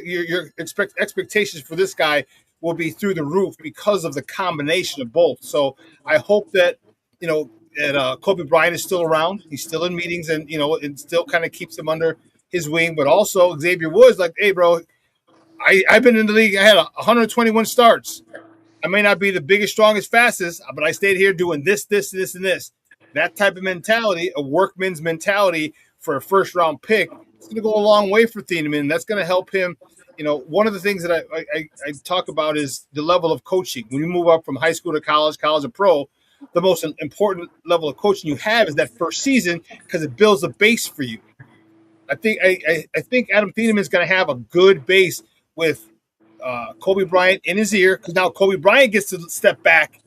your expectations for this guy will be through the roof because of the combination of both. So I hope that Kobe Bryant is still around. He's still in meetings, and it still kind of keeps him under his wing. But also Xavier Woods, like, hey, bro, I've been in the league. I had 121 starts. I may not be the biggest, strongest, fastest, but I stayed here doing this, and this. That type of mentality, a workman's mentality for a first-round pick, it's going to go a long way for Thiedemann. That's going to help him. One of the things that I talk about is the level of coaching. When you move up from high school to college to pro, the most important level of coaching you have is that first season because it builds a base for you. I think Adam Thiedemann is going to have a good base with Kobe Bryant in his ear, because now Kobe Bryant gets to step back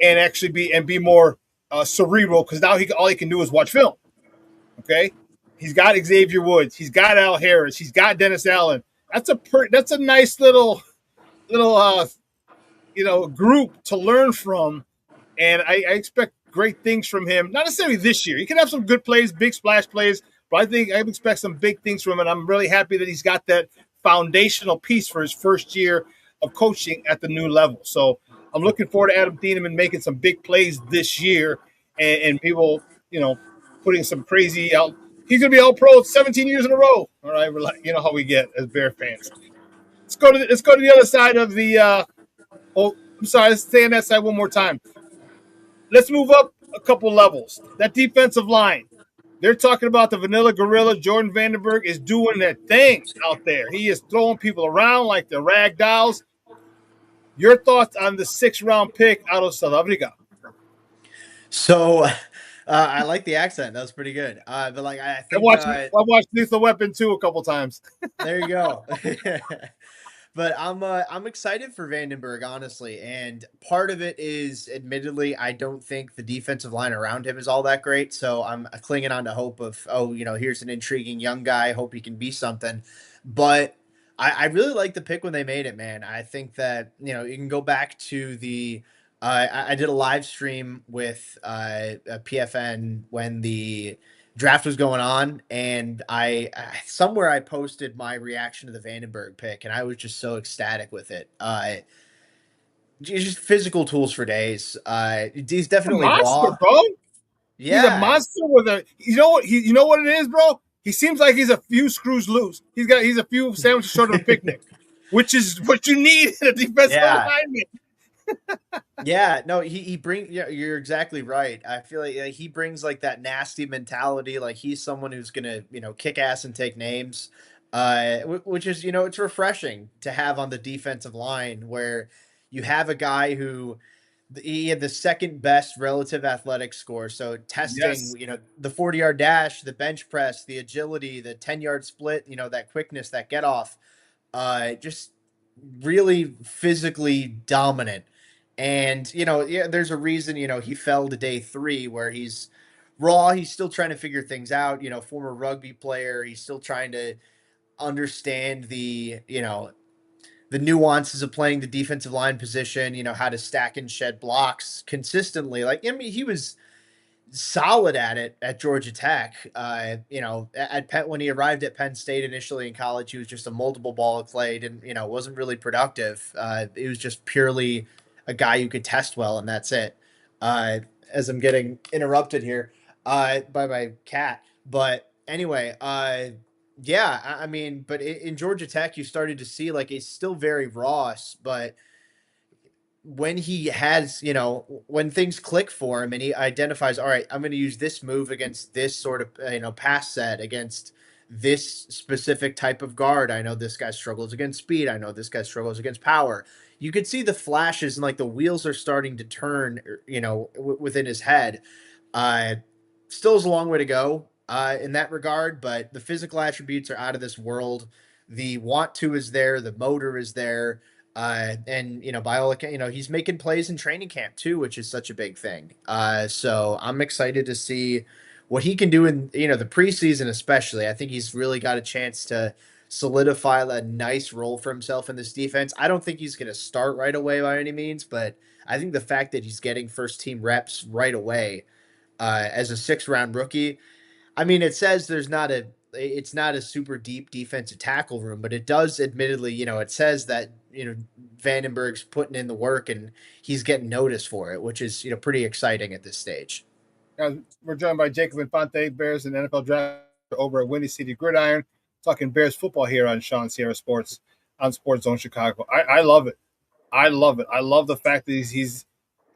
and actually be more cerebral, because now all he can do is watch film. Okay, he's got Xavier Woods, he's got Al Harris, he's got Dennis Allen. That's a nice little group to learn from, and I expect great things from him. Not necessarily this year. He can have some good plays, big splash plays, but I expect some big things from him. And I'm really happy that he's got that foundational piece for his first year of coaching at the new level. So I'm looking forward to Adam Thieneman making some big plays this year, and people, putting some crazy out. He's going to be all pro 17 years in a row. All right, we're like, you know how we get as Bear fans. Let's go to the other side of the. I'm sorry. Let's stay on that side one more time. Let's move up a couple levels. That defensive line. They're talking about the vanilla gorilla. Jordan Vandenberg is doing that thing out there. He is throwing people around like the rag dolls. Your thoughts on the 6th-round pick out of South Africa? So I like the accent. That was pretty good. But like I think I watched Lethal Weapon 2 a couple times. there you go. But I'm excited for Vandenberg, honestly, and part of it is, admittedly, I don't think the defensive line around him is all that great. So I'm clinging on to hope of, here's an intriguing young guy. Hope he can be something. But I really like the pick when they made it, man. I think that you can go back to the. I did a live stream with PFN when the draft was going on, and I somewhere I posted my reaction to the Vandenberg pick, and I was just so ecstatic with it. Just physical tools for days. He's definitely monster, raw, bro. yeah. He's a monster with a. You know what it is, bro. He seems like he's a few screws loose. He's a few sandwiches short of a picnic, which is what you need in a defensive lineman. Yeah, no, he brings. Yeah, you're exactly right. I feel like he brings like that nasty mentality. Like he's someone who's gonna kick ass and take names. Which is it's refreshing to have on the defensive line where you have a guy who he had the second best relative athletic score. So testing, Yes. the 40-yard dash, the bench press, the agility, the 10-yard split, that quickness, that get off, just really physically dominant. And, there's a reason, he fell to day 3 where he's raw. He's still trying to figure things out, former rugby player. He's still trying to understand the nuances of playing the defensive line position, how to stack and shed blocks consistently. Like, I mean, he was solid at it at Georgia Tech. At Penn, when he arrived at Penn State initially in college, he was just a multiple ball played and wasn't really productive. It was just purely a guy who could test well, and that's it. As I'm getting interrupted here by my cat, but anyway, yeah, I mean, but in Georgia Tech, you started to see like it's still very raw, but when he has, when things click for him and he identifies, all right, I'm going to use this move against this sort of, pass set against this specific type of guard. I know this guy struggles against speed. I know this guy struggles against power. You could see the flashes and like the wheels are starting to turn, within his head. Still has a long way to go in that regard, but the physical attributes are out of this world. The want to is there. The motor is there. And by all accounts, he's making plays in training camp too, which is such a big thing. So I'm excited to see what he can do in the preseason, especially. I think he's really got a chance to solidify a nice role for himself in this defense. I don't think he's going to start right away by any means, but I think the fact that he's getting first team reps right away as a 6th-round rookie, I mean, it says it's not a super deep defensive tackle room, but it does admittedly, it says that, Vandenberg's putting in the work and he's getting noticed for it, which is, pretty exciting at this stage. We're joined by Jacob Infante, Bears and NFL draft over at Windy City Gridiron, talking Bears football here on Shawn Sierra Sports on Sports Zone Chicago. I love it. I love it. I love the fact that he's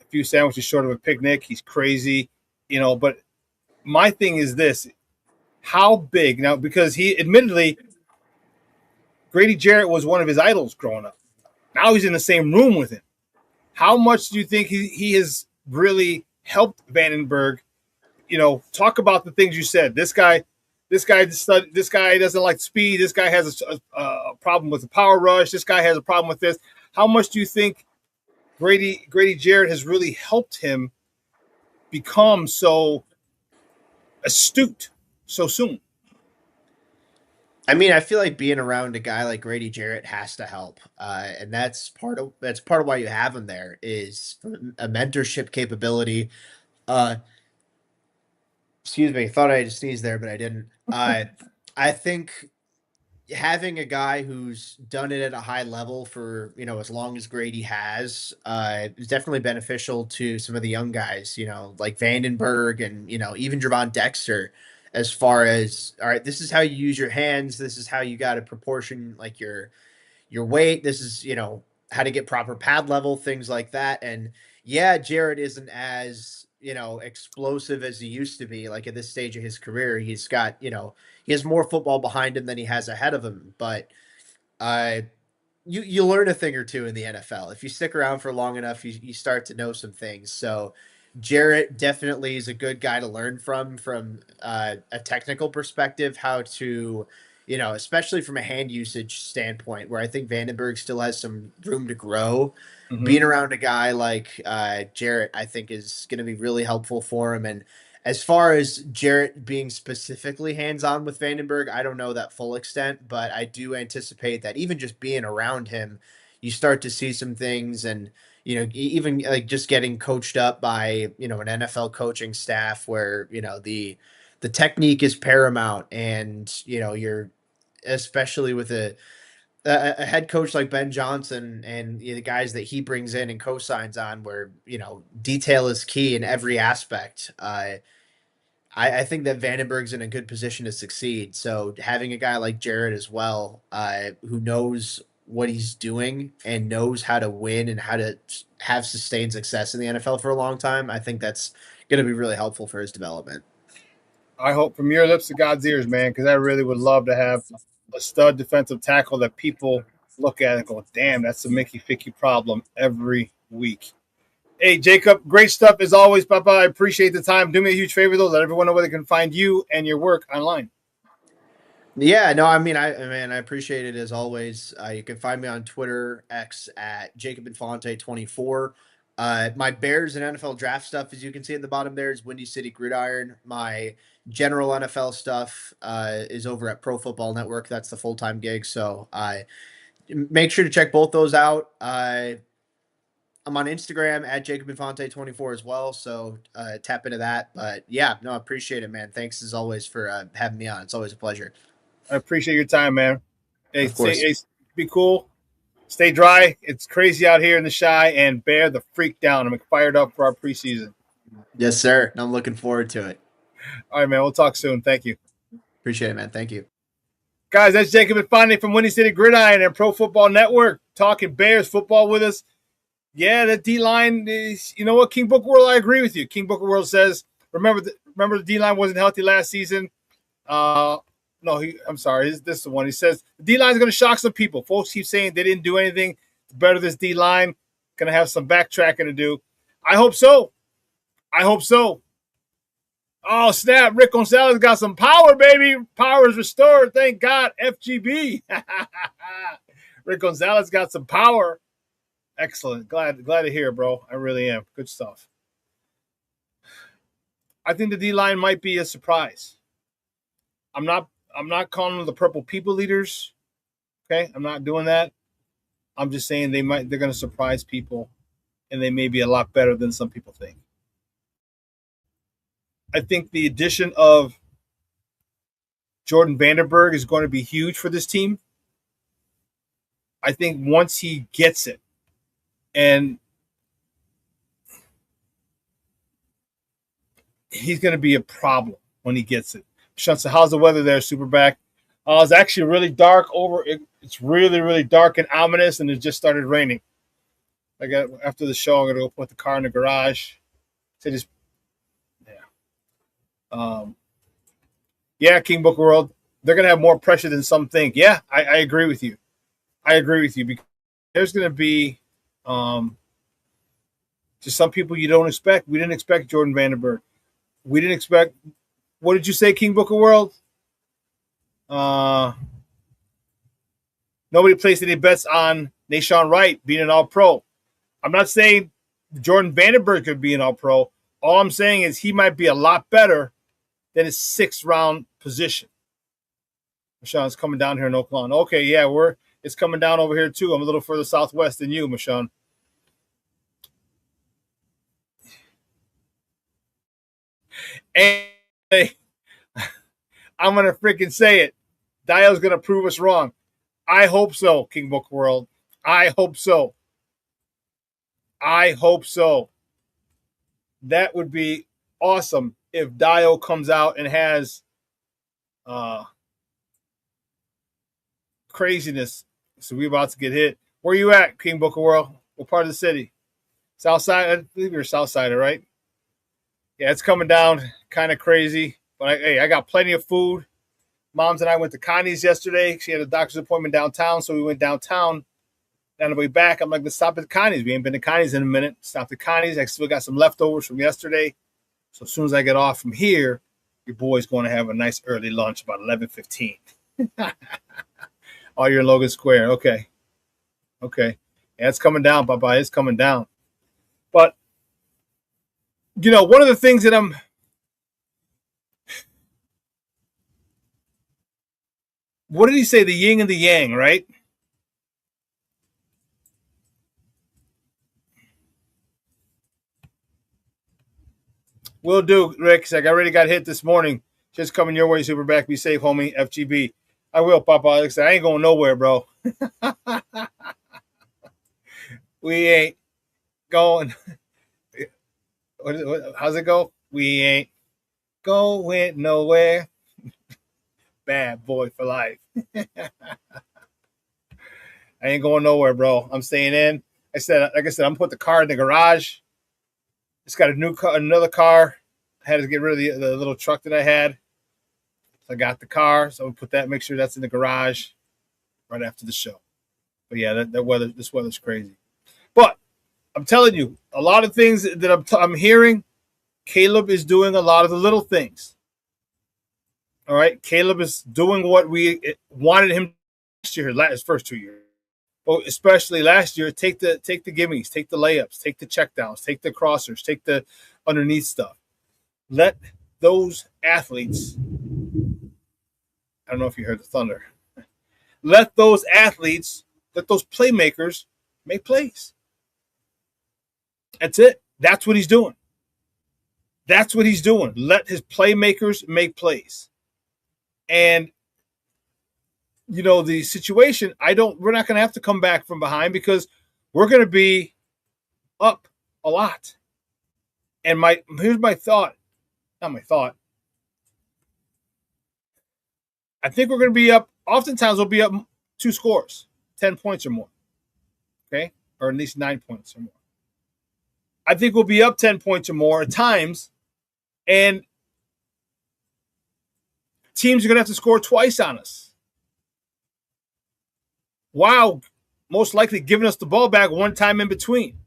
a few sandwiches short of a picnic. He's crazy, but my thing is this. How big now? Because he admittedly, Grady Jarrett was one of his idols growing up. Now he's in the same room with him. How much do you think he has really helped Vandenberg? Talk about the things you said. This guy doesn't like speed. This guy has a problem with the power rush. This guy has a problem with this. How much do you think Grady Jarrett has really helped him become so astute so soon? I mean, I feel like being around a guy like Grady Jarrett has to help, and that's part of why you have him there is a mentorship capability. Uh, excuse me, thought I had to sneeze there, but I didn't. I think having a guy who's done it at a high level for as long as Grady has is definitely beneficial to some of the young guys, like Vandenberg and even Gervon Dexter, as far as, all right, this is how you use your hands, this is how you got to proportion like your weight. This is, how to get proper pad level, things like that. And yeah, Jared isn't as, explosive as he used to be. Like at this stage of his career, he's got, he has more football behind him than he has ahead of him. But uh, you learn a thing or two in the NFL. If you stick around for long enough, you start to know some things. So Jarrett definitely is a good guy to learn from a technical perspective, how to, especially from a hand usage standpoint, where I think Vandenberg still has some room to grow. Being around a guy like Jarrett, I think, is going to be really helpful for him. And as far as Jarrett being specifically hands-on with Vandenberg, I don't know that full extent, but I do anticipate that even just being around him, you start to see some things. And even like just getting coached up by an NFL coaching staff where the technique is paramount. And you're, especially with a head coach like Ben Johnson and the guys that he brings in and co-signs on, where detail is key in every aspect. I think that Vandenberg's in a good position to succeed. So having a guy like Jared as well, who knows what he's doing and knows how to win and how to have sustained success in the NFL for a long time, I think that's going to be really helpful for his development. I hope from your lips to God's ears, man, because I really would love to have a stud defensive tackle that people look at and go, damn, that's a Mickey Ficky problem every week. Hey, Jacob, great stuff as always, Papa. I appreciate the time. Do me a huge favor, though. Let everyone know where they can find you and your work online. Yeah, no, I mean, I appreciate it as always. You can find me on Twitter, X at JacobInfante24. My Bears and NFL draft stuff, as you can see at the bottom there, is Windy City Gridiron. My general NFL stuff is over at Pro Football Network. That's the full-time gig. So make sure to check both those out. I'm on Instagram at JacobInfante24 as well. So tap into that. But yeah, no, I appreciate it, man. Thanks as always for having me on. It's always a pleasure. I appreciate your time, man. Hey, Of course. be cool. Stay dry. It's crazy out here in the Shy, and bear the freak down. I'm fired up for our preseason. Yes, sir. I'm looking forward to it. All right, man. We'll talk soon. Thank you. Appreciate it, man. Thank you. Guys, that's Jacob Infante from Windy City Gridiron and Pro Football Network talking Bears football with us. Yeah, the D-line is, you know what, King Booker World, I agree with you. King Booker World says, remember the D-line wasn't healthy last season. I'm sorry, this is the one. He says, the D-line is going to shock some people. Folks keep saying they didn't do anything to better this D-line. Going to have some backtracking to do. I hope so. Oh, snap. Rick Gonzalez got some power, baby. Power is restored. Thank God. FGB. Rick Gonzalez got some power. Excellent. Glad to hear, bro. I really am. Good stuff. I think the D-line might be a surprise. I'm not calling them the purple people leaders. Okay? I'm not doing that. I'm just saying they're going to surprise people, and they may be a lot better than some people think. I think the addition of Jordan Vandenberg is going to be huge for this team. I think once he gets it, and he's going to be a problem when he gets it. Shawn, so how's the weather there, SuperBack? It's actually really dark it's really, really dark and ominous, and it just started raining. After the show, I'm going to go put the car in the garage. Yeah, King Book World, they're going to have more pressure than some think. Yeah, I agree with you. Because there's going to be just some people you don't expect. We didn't expect Jordan Vandenberg. We didn't expect – what did you say, King Book of World? Nobody placed any bets on Nashawn Wright being an All-Pro. I'm not saying Jordan Vandenberg could be an All-Pro. All I'm saying is he might be a lot better than his sixth-round position. Mashawn's coming down here in Oakland. Okay, yeah, it's coming down over here too. I'm a little further southwest than you, Mashawn. And I'm going to freaking say it. Dio's going to prove us wrong. I hope so, King Book World. I hope so. I hope so. That would be awesome if Dio comes out and has craziness. So we're about to get hit. Where you at, King Book World? What part of the city? South side? I believe you're South Sider, right? Yeah, it's coming down kind of crazy. But I got plenty of food. Moms and I went to Connie's yesterday. She had a doctor's appointment downtown, so we went downtown. On the way back, I'm like, let's stop at Connie's. We ain't been to Connie's in a minute. Stopped at Connie's. I still got some leftovers from yesterday. So as soon as I get off from here, your boy's going to have a nice early lunch about 11:15. Oh, you're in Logan Square. Okay. Yeah, it's coming down, Papa. It's coming down. But, one of the things that what did he say? The yin and the yang, right? Will do, Rick. I already got hit this morning. Just coming your way, SuperBack. Be safe, homie. FGB. I will, Papa. Like I said, I ain't going nowhere, bro. We ain't going. How's it go? We ain't going nowhere. Bad boy for life. I ain't going nowhere, bro. I'm staying in. Like I said, I'm putting the car in the garage. It's got another car. I had to get rid of the little truck that I had. So I got the car. So I'm gonna put that, make sure that's in the garage right after the show. But yeah, this weather's crazy. But I'm telling you, a lot of things that I'm hearing, Caleb is doing a lot of the little things. All right, Caleb is doing what we wanted him last year, his first 2 years. But especially last year, take the gimmies, take the layups, take the checkdowns, take the crossers, take the underneath stuff. Let those athletes, I don't know if you heard the thunder, let those playmakers make plays. That's it. That's what he's doing. Let his playmakers make plays. And the situation, we're not going to have to come back from behind because we're going to be up a lot. And here's my thought. Not my thought. I think we're going to be up. Oftentimes we'll be up 2 scores, 10 points or more. Okay? Or at least 9 points or more. I think we'll be up 10 points or more at times. And teams are going to have to score twice on us. Wow, most likely giving us the ball back one time in between.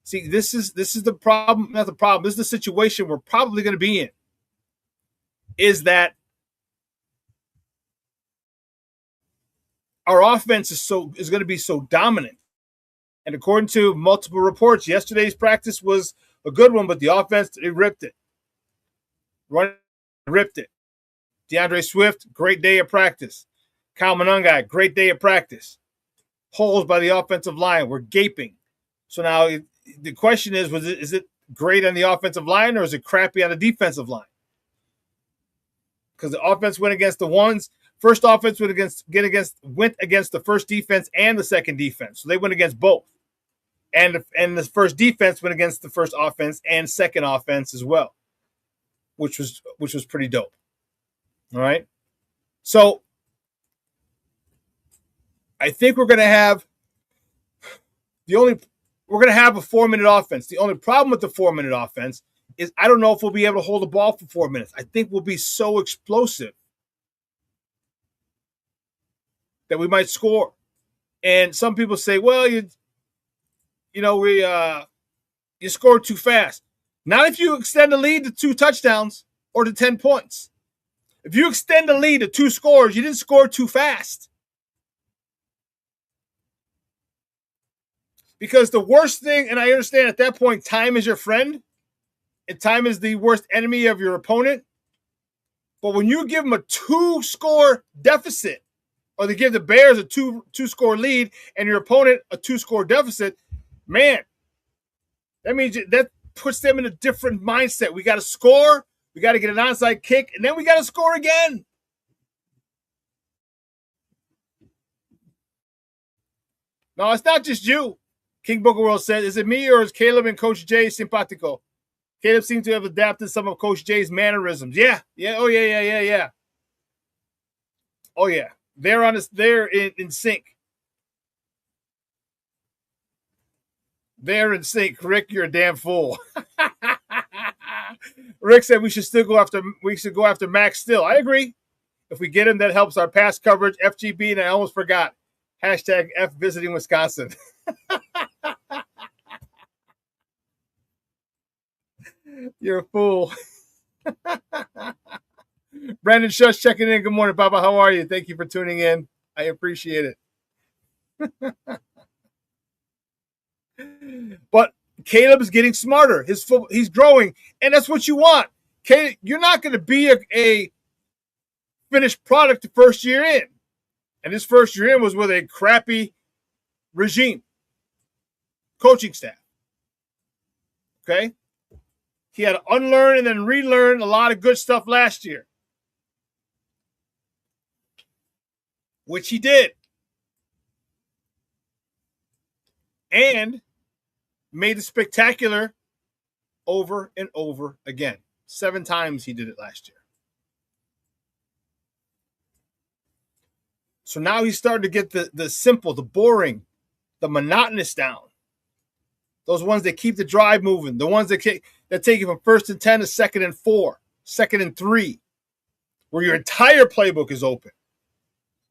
See, this is the problem, not the problem. This is the situation we're probably going to be in. Is that our offense is going to be so dominant. And according to multiple reports, yesterday's practice was a good one, but the offense, it ripped it. Ripped it. DeAndre Swift, great day of practice. Kyle Monungai, great day of practice. Holes by the offensive line. We're gaping. So now the question is it great on the offensive line or is it crappy on the defensive line? Because the offense went against the ones. First offense went against the first defense and the second defense. So they went against both. And the first defense went against the first offense and second offense as well, which was pretty dope. All right. So I think we're going to have a 4-minute offense. The only problem with the 4-minute offense is I don't know if we'll be able to hold the ball for 4 minutes. I think we'll be so explosive that we might score. And some people say, well, you scored too fast. Not if you extend the lead to 2 touchdowns or to 10 points. If you extend the lead to 2 scores, you didn't score too fast. Because the worst thing, and I understand at that point, time is your friend, and time is the worst enemy of your opponent. But when you give them a 2-score deficit, or they give the Bears a two-score lead, and your opponent a 2-score deficit, man, that means that puts them in a different mindset. We got to score. We got to get an onside kick, and then we got to score again. No, it's not just you. King Booker World said, is it me or is Caleb and Coach Jay simpatico? Caleb seems to have adapted some of Coach Jay's mannerisms. Yeah. Oh, yeah. Oh, yeah. They're in sync. They're in sync. Rick, you're a damn fool. Rick said we should go after Max still. I agree. If we get him, that helps our pass coverage. FGB, and I almost forgot. Hashtag F visiting Wisconsin. You're a fool. Brandon Shush checking in. Good morning, Papa. How are you? Thank you for tuning in. I appreciate it. But Caleb's getting smarter. He's growing, and that's what you want. Caleb, you're not going to be a finished product the first year in. And his first year in was with a crappy regime, coaching staff. Okay? He had to unlearn and then relearn a lot of good stuff last year, which he did. And made it spectacular over and over again. 7 times he did it last year. So now he's starting to get the simple, the boring, the monotonous down. Those ones that keep the drive moving. The ones that take you from 1st and 10 to 2nd and 4, 2nd and 3, where your entire playbook is open.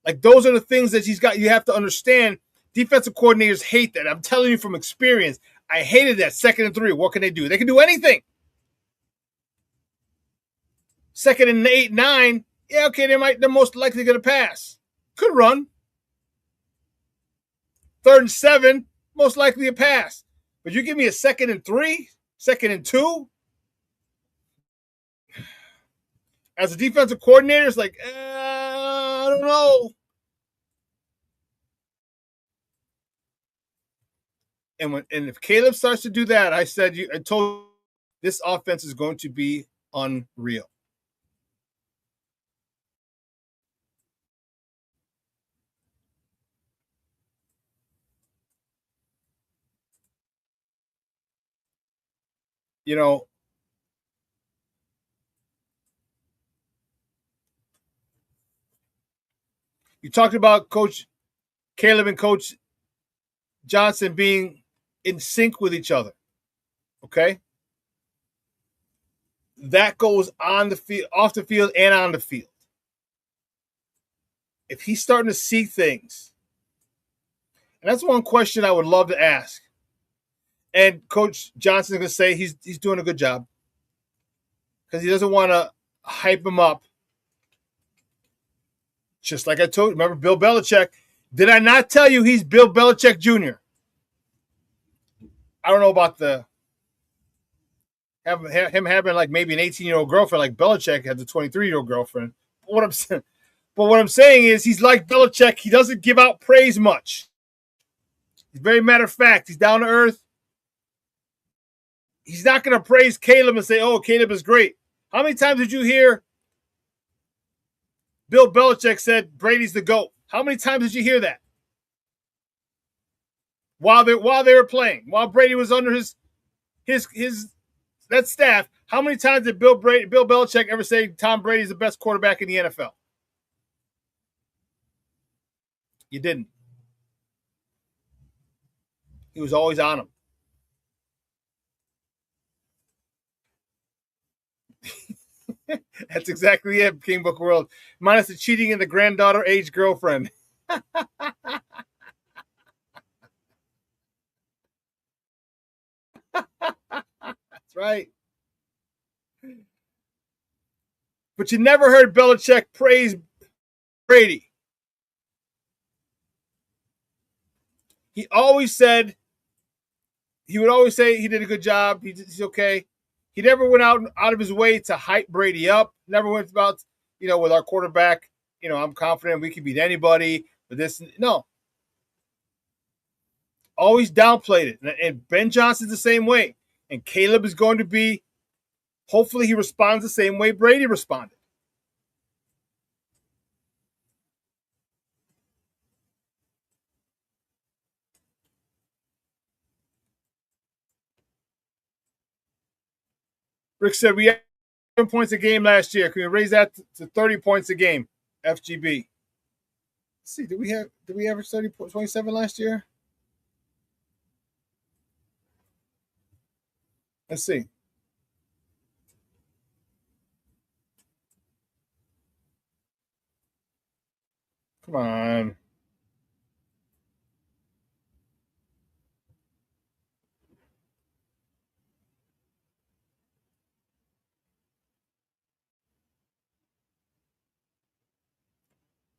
Like, those are the things that you have to understand. Defensive coordinators hate that. I'm telling you from experience. I hated that 2nd and 3. What can they do? They can do anything. 2nd and 8, 9. Yeah, okay, they're most likely going to pass. Could run. 3rd and 7, most likely a pass. But you give me a 2nd and 3, 2nd and 2. As a defensive coordinator, it's like, I don't know. And if Caleb starts to do that, I told you, this offense is going to be unreal. You know, you talked about Coach Caleb and Coach Johnson being in sync with each other. Okay? That goes on the field, off the field, and on the field. If he's starting to see things, and that's one question I would love to ask. And Coach Johnson's going to say he's doing a good job because he doesn't want to hype him up. Just like I told you, remember Bill Belichick? Did I not tell you he's Bill Belichick Jr.? I don't know about him having like maybe an 18-year-old girlfriend like Belichick had the 23-year-old girlfriend. But what I'm saying is he's like Belichick. He doesn't give out praise much. He's very matter of fact. He's down to earth. He's not going to praise Caleb and say, oh, Caleb is great. How many times did you hear Bill Belichick said Brady's the GOAT? How many times did you hear that? While they were playing, while Brady was under his that staff, how many times did Bill Belichick ever say Tom Brady's the best quarterback in the NFL? You didn't. He was always on him. That's exactly it, King Book World. Minus the cheating and the granddaughter age girlfriend. That's right. But you never heard Belichick praise Brady. He would always say he did a good job. He's okay. He never went out of his way to hype Brady up. Never went about, with our quarterback, I'm confident we can beat anybody. But no. Always downplayed it. And Ben Johnson's the same way. And Caleb is going to be Hopefully he responds the same way Brady responded. Rick said we had 7 points a game last year. Can we raise that to 30 points a game? FGB. Let's see, did we average 27 last year? Let's see. Come on.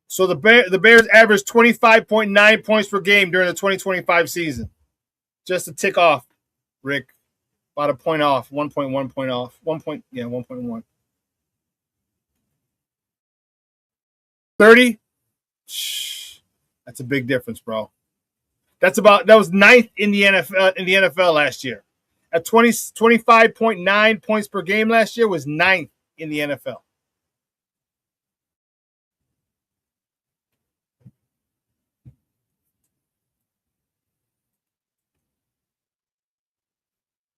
So the Bears averaged 25.9 points per game during the 2025 season. Just to tick off, Rick. About a point off, 1.1 point off. 1.1. 30? That's a big difference, bro. That was ninth in the NFL last year. At 25.9 points per game last year was ninth in the NFL.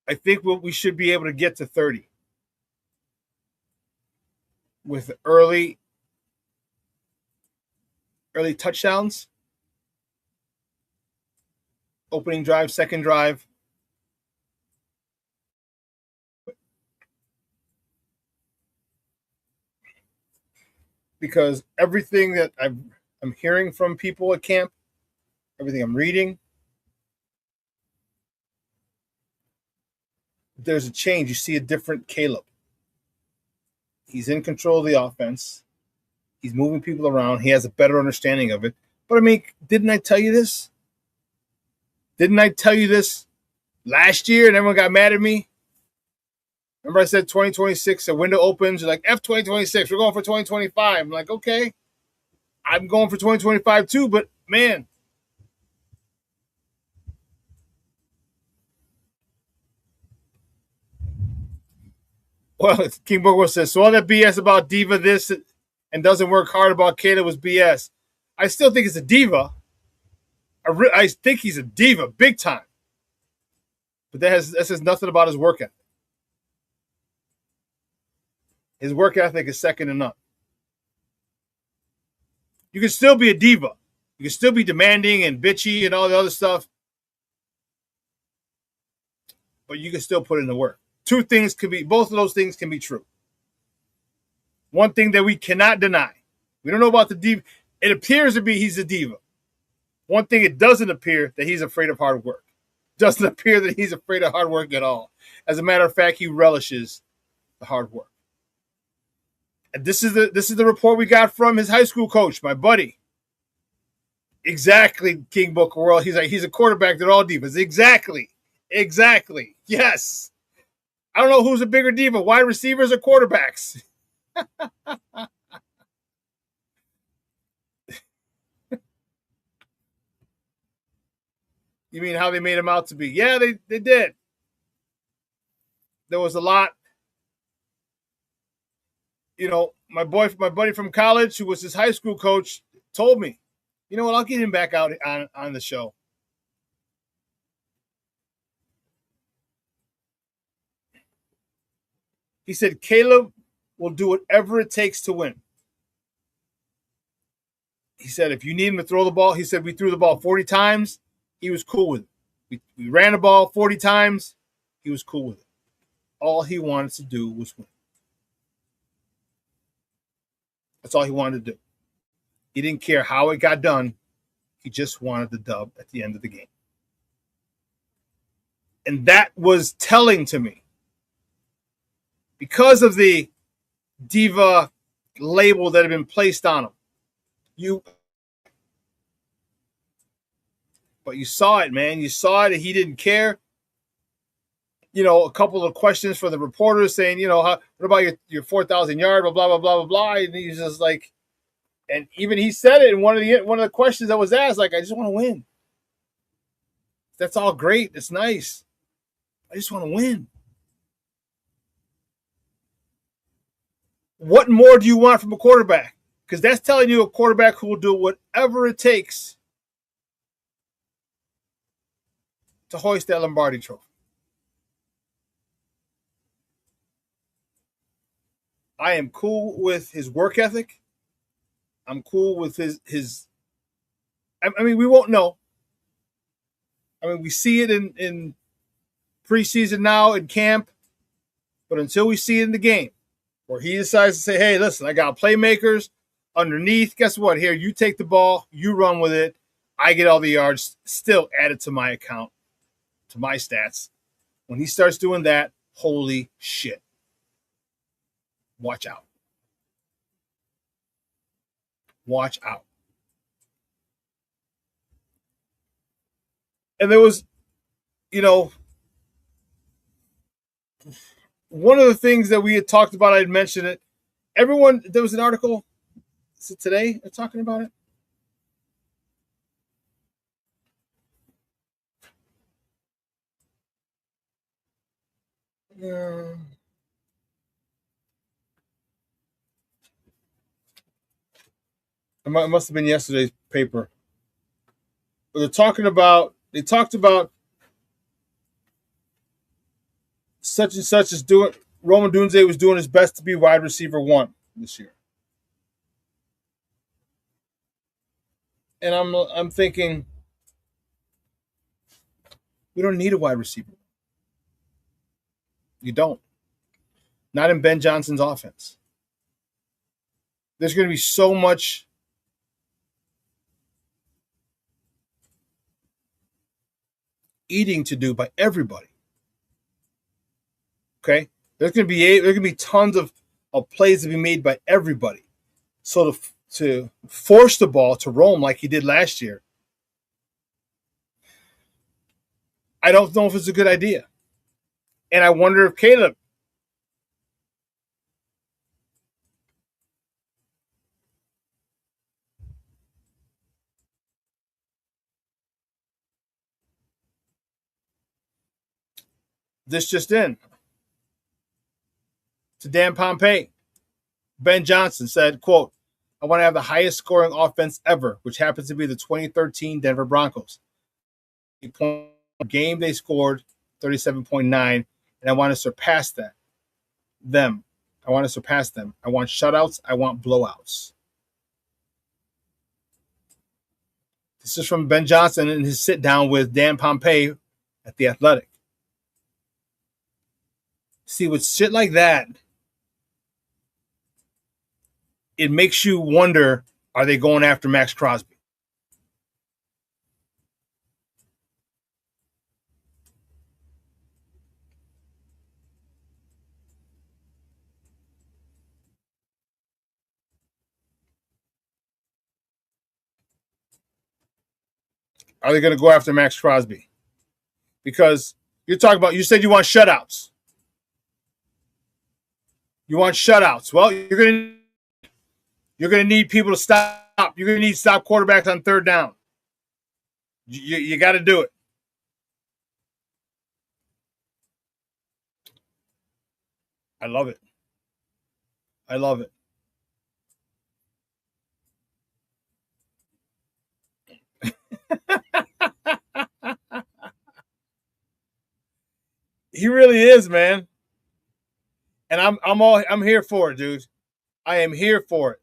I think we should be able to get to 30 with early touchdowns, opening drive, second drive. Because everything that I'm hearing from people at camp, everything I'm reading, there's a change. You see a different Caleb. He's in control of the offense. He's moving people around. He has a better understanding of it. But, I mean, didn't I tell you this? Didn't I tell you this last year and everyone got mad at me? Remember I said 2026, a window opens. You're like, F 2026. We're going for 2025. I'm like, okay. I'm going for 2025 too, but, man. Well, King Booker says, so all that BS about diva this and doesn't work hard about Caleb was BS. I still think it's a diva. I think he's a diva, big time. But that says nothing about his work ethic. His work ethic is second to none. You can still be a diva. You can still be demanding and bitchy and all the other stuff. But you can still put in the work. Both of those things can be true. One thing that we cannot deny. We don't know about the diva. It appears to be he's a diva. One thing it doesn't appear that he's afraid of hard work. Doesn't appear that he's afraid of hard work at all. As a matter of fact, he relishes the hard work. And this is the report we got from his high school coach, my buddy. Exactly, King Booker World. He's like, he's a quarterback that all divas. Exactly. Yes. I don't know who's a bigger diva, wide receivers or quarterbacks. You mean how they made him out to be? Yeah, they did. There was a lot. You know, my buddy from college, who was his high school coach, told me, you know what, I'll get him back out on the show. He said, Caleb will do whatever it takes to win. He said, if you need him to throw the ball, he said, we threw the ball 40 times. He was cool with it. We ran the ball 40 times. He was cool with it. All he wanted to do was win. That's all he wanted to do. He didn't care how it got done. He just wanted the dub at the end of the game. And that was telling to me. Because of the diva label that had been placed on him. But you saw it, man. You saw it. He didn't care. You know, a couple of questions for the reporters saying, you know, what about your 4,000 yard, blah, blah, blah, blah, blah, blah. And he's just like, and even he said it in one of the questions that was asked, like, I just want to win. That's all great. It's nice. I just want to win. what more do you want from a quarterback? Because that's telling you a quarterback who will do whatever it takes to hoist that Lombardi trophy. I am cool with his work ethic. I'm cool with his. I mean, we won't know. I mean, we see it in preseason now in camp, but until we see it in the game, where he decides to say, "Hey, listen, I got playmakers underneath. Guess what? Here, you take the ball, you run with it. I get all the yards, still added to my account, to my stats." When he starts doing that, holy shit! Watch out. Watch out. And there was, one of the things that we had talked about, I had mentioned it. There was an article, is it today, they're talking about it? Yeah. It must have been yesterday's paper. But they talked about such and such is doing, Roman Dunze was doing his best to be wide receiver 1 this year. And I'm thinking, we don't need a wide receiver. You don't. Not in Ben Johnson's offense. There's going to be so much eating to do by everybody. Okay? There's going to be tons of plays to be made by everybody. So to force the ball to roam like he did last year, I don't know if it's a good idea. And I wonder if Caleb this just in. To Dan Pompey, Ben Johnson said, quote, "I want to have the highest scoring offense ever, which happens to be the 2013 Denver Broncos. A game they scored 37.9, and I want to surpass them. I want shutouts. I want blowouts." This is from Ben Johnson in his sit down with Dan Pompey at The Athletic. See, with shit like that, it makes you wonder, are they going after Max Crosby? Are they going to go after Max Crosby? Because you said you want shutouts. You want shutouts. Well, you're going to need people to stop. You're going to need to stop quarterbacks on third down. You got to do it. I love it. I love it. He really is, man. And I'm here for it, dude. I am here for it.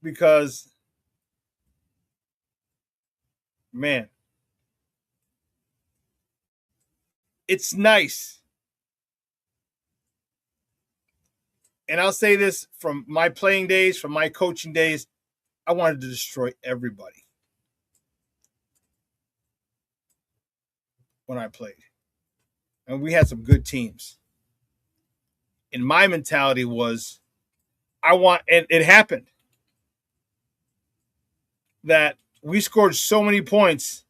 Because, man, it's nice. And I'll say this from my playing days, from my coaching days, I wanted to destroy everybody when I played. And we had some good teams. And my mentality was, and it happened, that we scored so many points,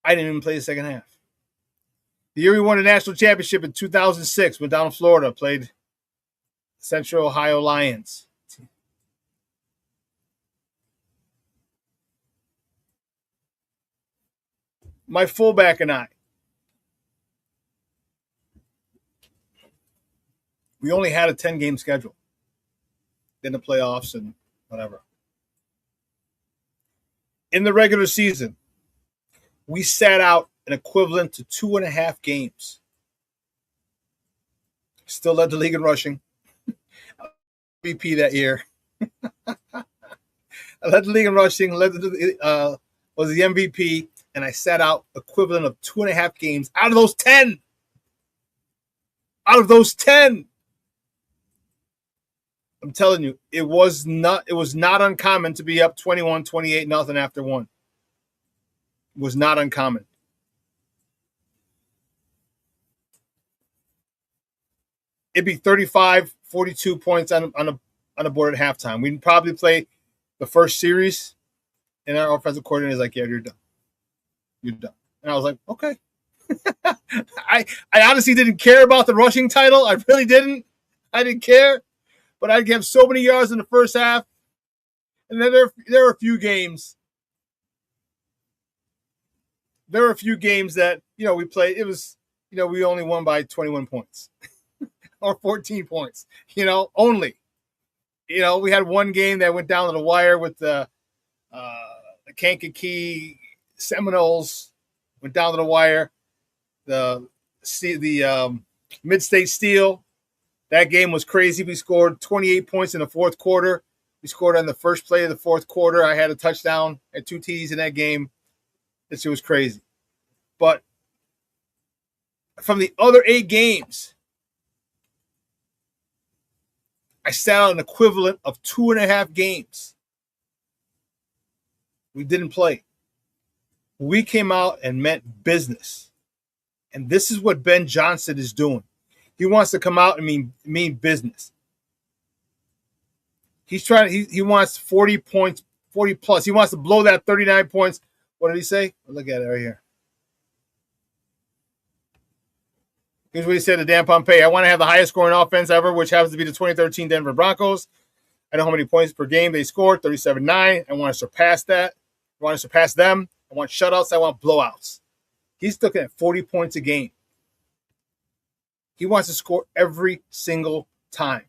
I didn't even play the second half. The year we won the national championship in 2006, went down to Florida, played Central Ohio Lions. My fullback and I, We only had a 10-game schedule. In the playoffs and whatever. In the regular season, we sat out an equivalent to 2.5 games. Still led the league in rushing. MVP that year. I led the league in rushing, was the MVP, and I sat out equivalent of 2.5 games out of those 10. Out of those 10. I'm telling you, it was not uncommon to be up 21, 28, nothing after one. It was not uncommon. It'd be 35, 42 points on the board at halftime. We'd probably play the first series, and our offensive coordinator is like, yeah, you're done. You're done. And I was like, okay. I honestly didn't care about the rushing title. I really didn't. I didn't care. But I'd have so many yards in the first half. And then there were a few games. There were a few games that, we played. It was, we only won by 21 points or 14 points, only. We had one game that went down to the wire with the Kankakee Seminoles, went down to the wire. The Mid-State Steel. That game was crazy. We scored 28 points in the fourth quarter. We scored on the first play of the fourth quarter. I had a touchdown and 2 TDs in that game. It was crazy. But from the other 8 games, I sat out an equivalent of 2.5 games. We didn't play. We came out and meant business. And this is what Ben Johnson is doing. He wants to come out and mean business. He's trying. He wants 40 points, 40 plus. He wants to blow that 39 points. What did he say? Look at it right here. Here's what he said to Dan Pompei. I want to have the highest scoring offense ever, which happens to be the 2013 Denver Broncos. I know how many points per game they scored, 37-9. I want to surpass that. I want to surpass them. I want shutouts. I want blowouts. He's looking at 40 points a game. He wants to score every single time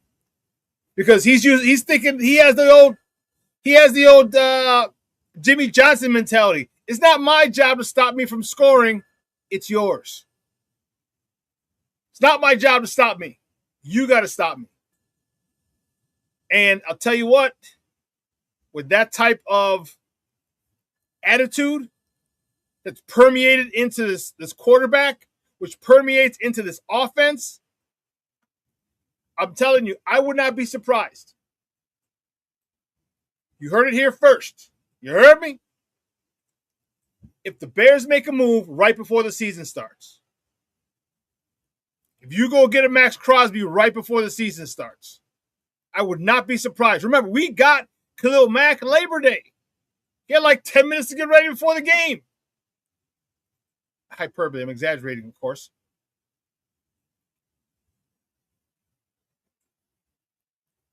because he's thinking he has the old Jimmy Johnson mentality. It's not my job to stop me from scoring. It's yours. It's not my job to stop me. You got to stop me. And I'll tell you what, with that type of attitude that's permeated into this quarterback, which permeates into this offense, I'm telling you, I would not be surprised. You heard it here first. You heard me? If the Bears make a move right before the season starts, if you go get a Max Crosby right before the season starts, I would not be surprised. Remember, we got Khalil Mack Labor Day. He had like 10 minutes to get ready before the game. Hyperbole. I'm exaggerating, of course.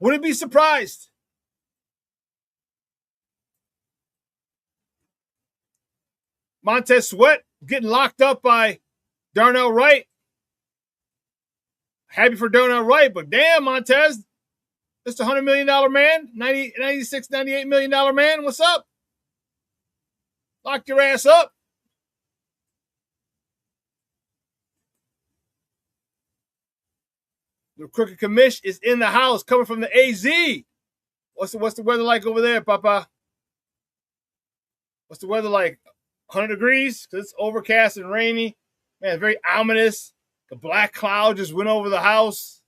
Wouldn't be surprised. Montez Sweat getting locked up by Darnell Wright. Happy for Darnell Wright, but damn, Montez, just $100 million man, $98 million man. What's up? Lock your ass up. The crooked commish is in the house, coming from the AZ. What's the weather like over there, Papa? What's the weather like? 100 degrees? Because it's overcast and rainy. Man, it's very ominous. The black cloud just went over the house.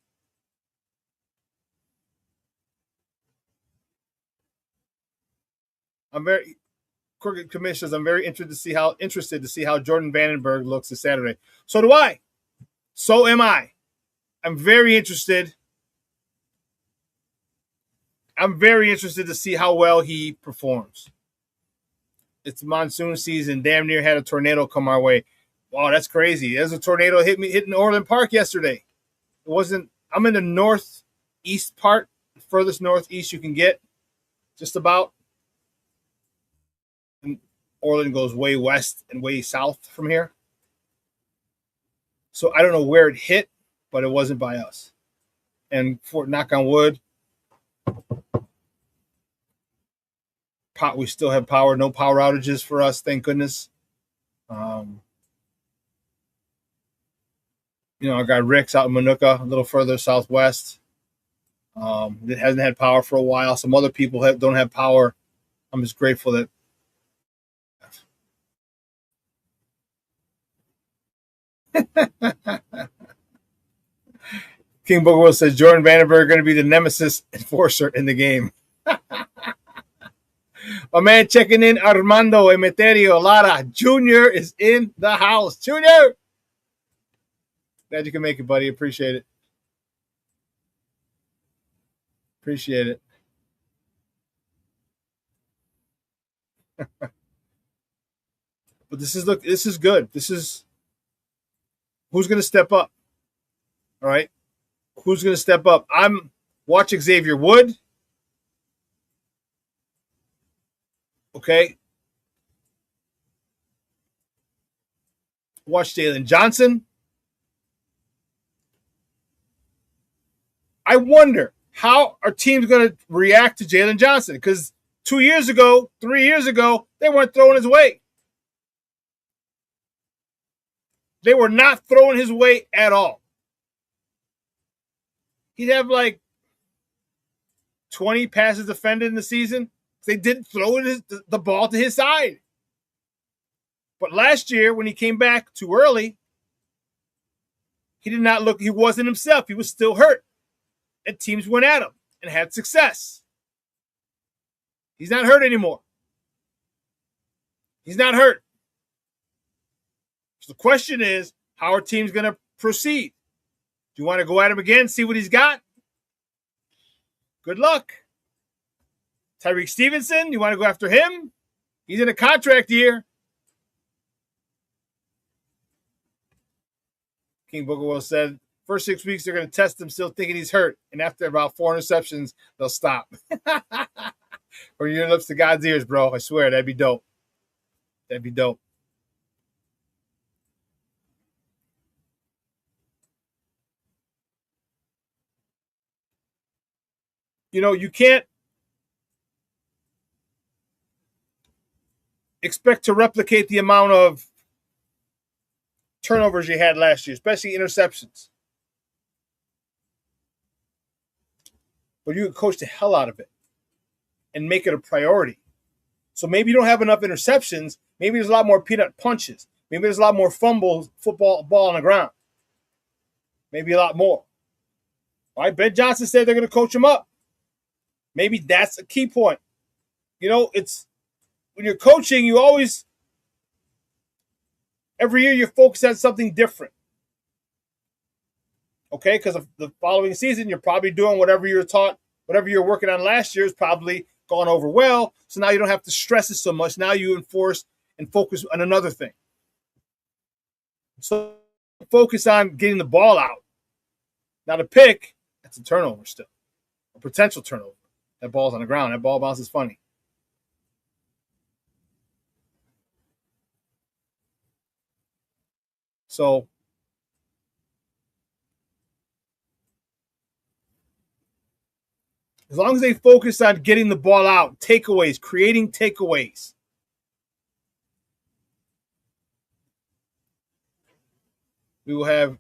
Crooked commissioners, I'm very interested to see how Jordan Vandenberg looks this Saturday. So do I. So am I. I'm very interested. I'm very interested to see how well he performs. It's monsoon season. Damn near had a tornado come our way. Wow, that's crazy. There's a tornado hitting Orland Park yesterday. It wasn't. I'm in the northeast part, furthest northeast you can get, just about. And Orland goes way west and way south from here. So I don't know where it hit, but it wasn't by us. and for knock on wood, we still have power. No power outages for us, thank goodness. Our guy Rick's out in Manuka, a little further southwest. It hasn't had power for a while. Some other people don't have power. I'm just grateful that. King Booger says Jordan Vandenberg going to be the nemesis enforcer in the game. My man checking in, Armando Emeterio Lara Jr. is in the house. Junior! Glad you can make it, buddy. Appreciate it. Appreciate it. But this is good. This is who's going to step up. All right. Who's going to step up? I'm watching Xavier Wood. Okay. Watch Jalen Johnson. I wonder how our team's going to react to Jalen Johnson, because 2 years ago, 3 years ago, they weren't throwing his way. They were not throwing his way at all. He'd have like 20 passes defended in the season. They didn't throw the ball to his side. But last year, when he came back too early, he wasn't himself. He was still hurt. And teams went at him and had success. He's not hurt anymore. He's not hurt. So the question is, how are teams going to proceed? Do you want to go at him again, see what he's got? Good luck. Tyreek Stevenson, you want to go after him? He's in a contract year. King Boogerwell said, first 6 weeks, they're going to test him, still thinking he's hurt. And after about 4 interceptions, they'll stop. Or your lips to God's ears, bro. I swear, that'd be dope. That'd be dope. You can't expect to replicate the amount of turnovers you had last year, especially interceptions. But you can coach the hell out of it and make it a priority. So maybe you don't have enough interceptions. Maybe there's a lot more peanut punches. Maybe there's a lot more fumbles, ball on the ground. Maybe a lot more. All right, Ben Johnson said they're going to coach him up. Maybe that's a key point. It's when you're coaching, you always, every year you focus on something different. Okay, because of the following season, you're probably doing whatever you're taught, whatever you're working on last year is probably gone over well. So now you don't have to stress it so much. Now you enforce and focus on another thing. So focus on getting the ball out. Now the pick, that's a turnover still, a potential turnover. That ball's on the ground. That ball bounces funny. So as long as they focus on getting the ball out, takeaways, creating takeaways, we will have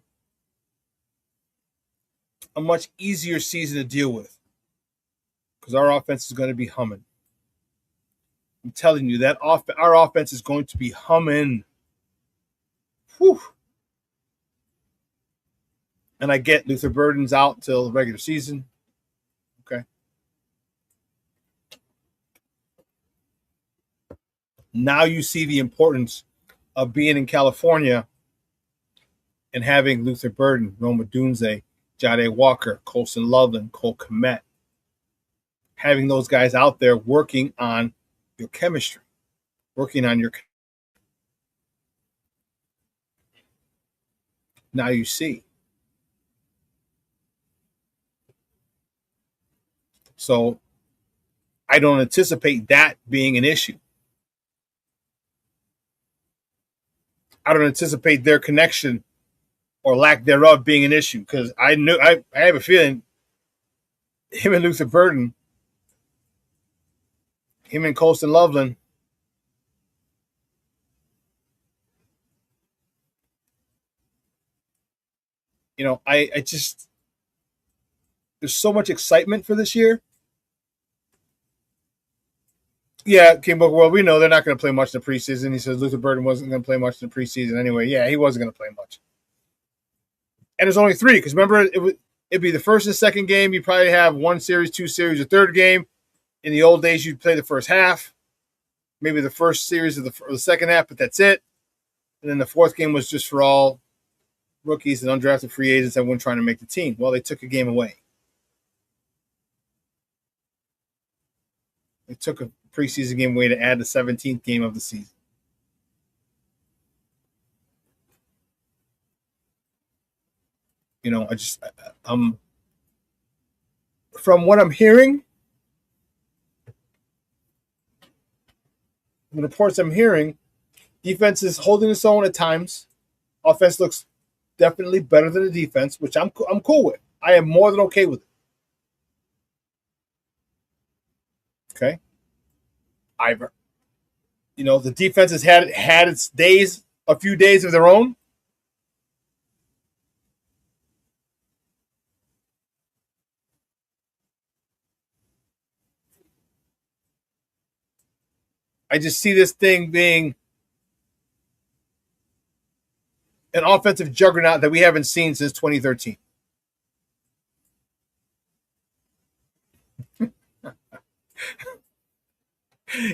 a much easier season to deal with because our offense is going to be humming. I'm telling you that our offense is going to be humming. Whew. And I get Luther Burden's out till the regular season. Okay. Now you see the importance of being in California and having Luther Burden, Roma Dunze, Jade Walker, Colson Loveland, Cole Kmet, having those guys out there working on your chemistry, working on your. Now you see. So I don't anticipate that being an issue. I don't anticipate their connection or lack thereof being an issue because I have a feeling him and Luther Burden, him and Colston Loveland, I just, there's so much excitement for this year. Yeah, King Booker, well, we know they're not going to play much in the preseason. He says Luther Burden wasn't going to play much in the preseason anyway. Yeah, he wasn't going to play much. And there's only 3, because remember, it'd be the first and second game. You probably have 1 series, 2 series, a third game. In the old days, you'd play the first half, maybe the first series of the second half, but that's it. And then the fourth game was just for all rookies and undrafted free agents that weren't trying to make the team. Well, they took a game away. They took a preseason game away to add the 17th game of the season. From what I'm hearing, the reports I'm hearing, defense is holding its own at times. Offense looks definitely better than the defense, which I'm cool with. I am more than okay with it. Okay. The defense has had its days, a few days of their own. I just see this thing being an offensive juggernaut that we haven't seen since 2013.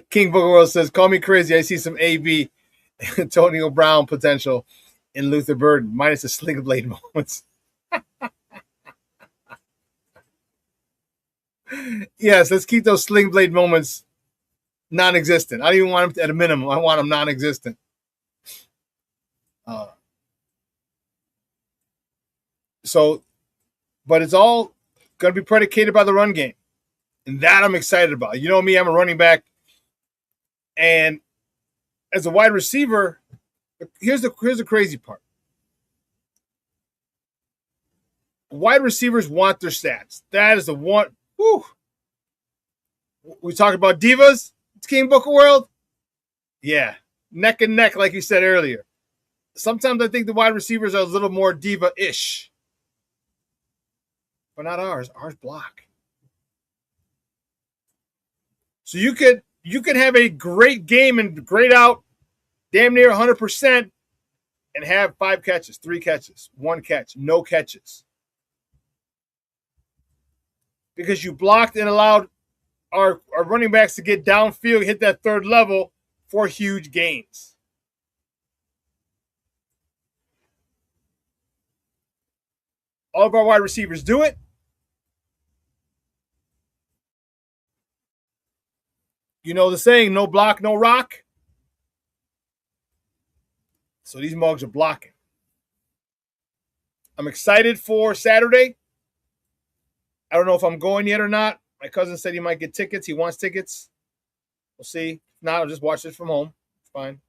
King Booker World says, call me crazy. I see some AB Antonio Brown potential in Luther Burden, minus the sling blade moments. Yes, let's keep those sling blade moments non-existent. I don't even want them at a minimum. I want them non-existent. But it's all going to be predicated by the run game. And that I'm excited about. You know me, I'm a running back. And as a wide receiver, here's the crazy part. Wide receivers want their stats. That is the one. Whew. We talk about divas. It's King Booker World. Yeah, neck and neck, like you said earlier. Sometimes I think the wide receivers are a little more diva-ish. But not ours. Ours block. So you could have a great game and great out, damn near 100%, and have 5 catches, 3 catches, 1 catch, no catches. Because you blocked and allowed our running backs to get downfield, hit that third level for huge gains. All of our wide receivers do it. You know the saying, no block, no rock. So these mugs are blocking. I'm excited for Saturday. I don't know if I'm going yet or not. My cousin said he might get tickets. He wants tickets. We'll see. If not, I'll just watch this from home. It's fine.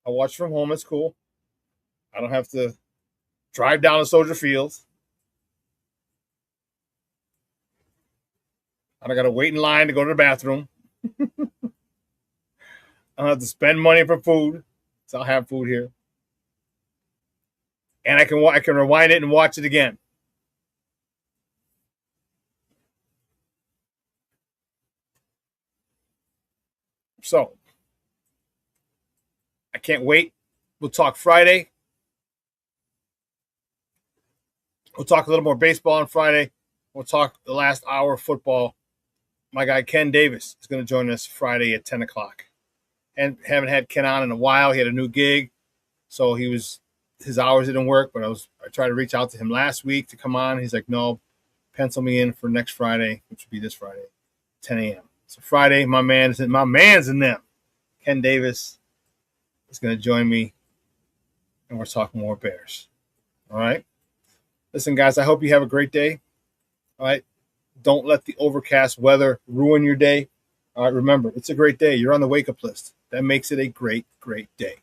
I'll watch from home. It's cool. I don't have to drive down to Soldier Field. I don't got to wait in line to go to the bathroom. I don't have to spend money for food. So I'll have food here. And I can rewind it and watch it again. So I can't wait. We'll talk Friday. We'll talk a little more baseball on Friday. We'll talk the last hour of football. My guy Ken Davis is going to join us Friday at 10 o'clock. And haven't had Ken on in a while. He had a new gig. So his hours didn't work, but I tried to reach out to him last week to come on. He's like, no, pencil me in for next Friday, which would be this Friday, 10 a.m. So Friday, my man's in them. Ken Davis is going to join me, and we're talking more Bears. All right? Listen, guys, I hope you have a great day. All right? Don't let the overcast weather ruin your day. All right, remember, it's a great day. You're on the wake-up list. That makes it a great, great day.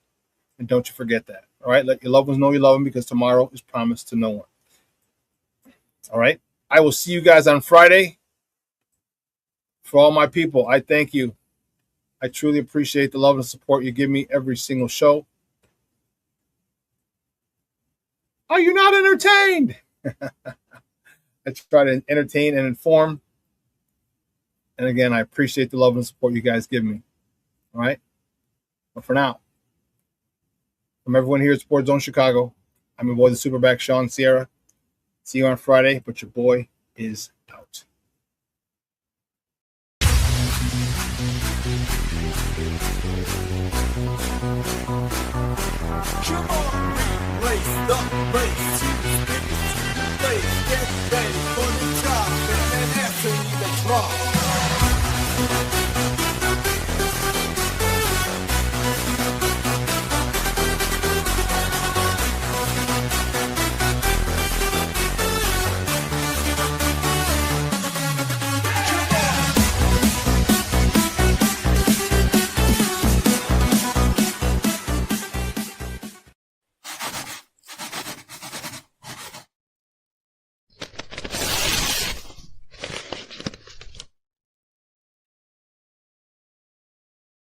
And don't you forget that. All right. Let your loved ones know you love them, because tomorrow is promised to no one. All right. I will see you guys on Friday. For all my people, I thank you. I truly appreciate the love and support you give me every single show. Are you not entertained? I try to entertain and inform. And again, I appreciate the love and support you guys give me. All right. But for now, from everyone here at Sports Zone Chicago, I'm your boy, the SuperBack, Shawn Sierra. See you on Friday, but your boy is out. Come on, race the race, get ready.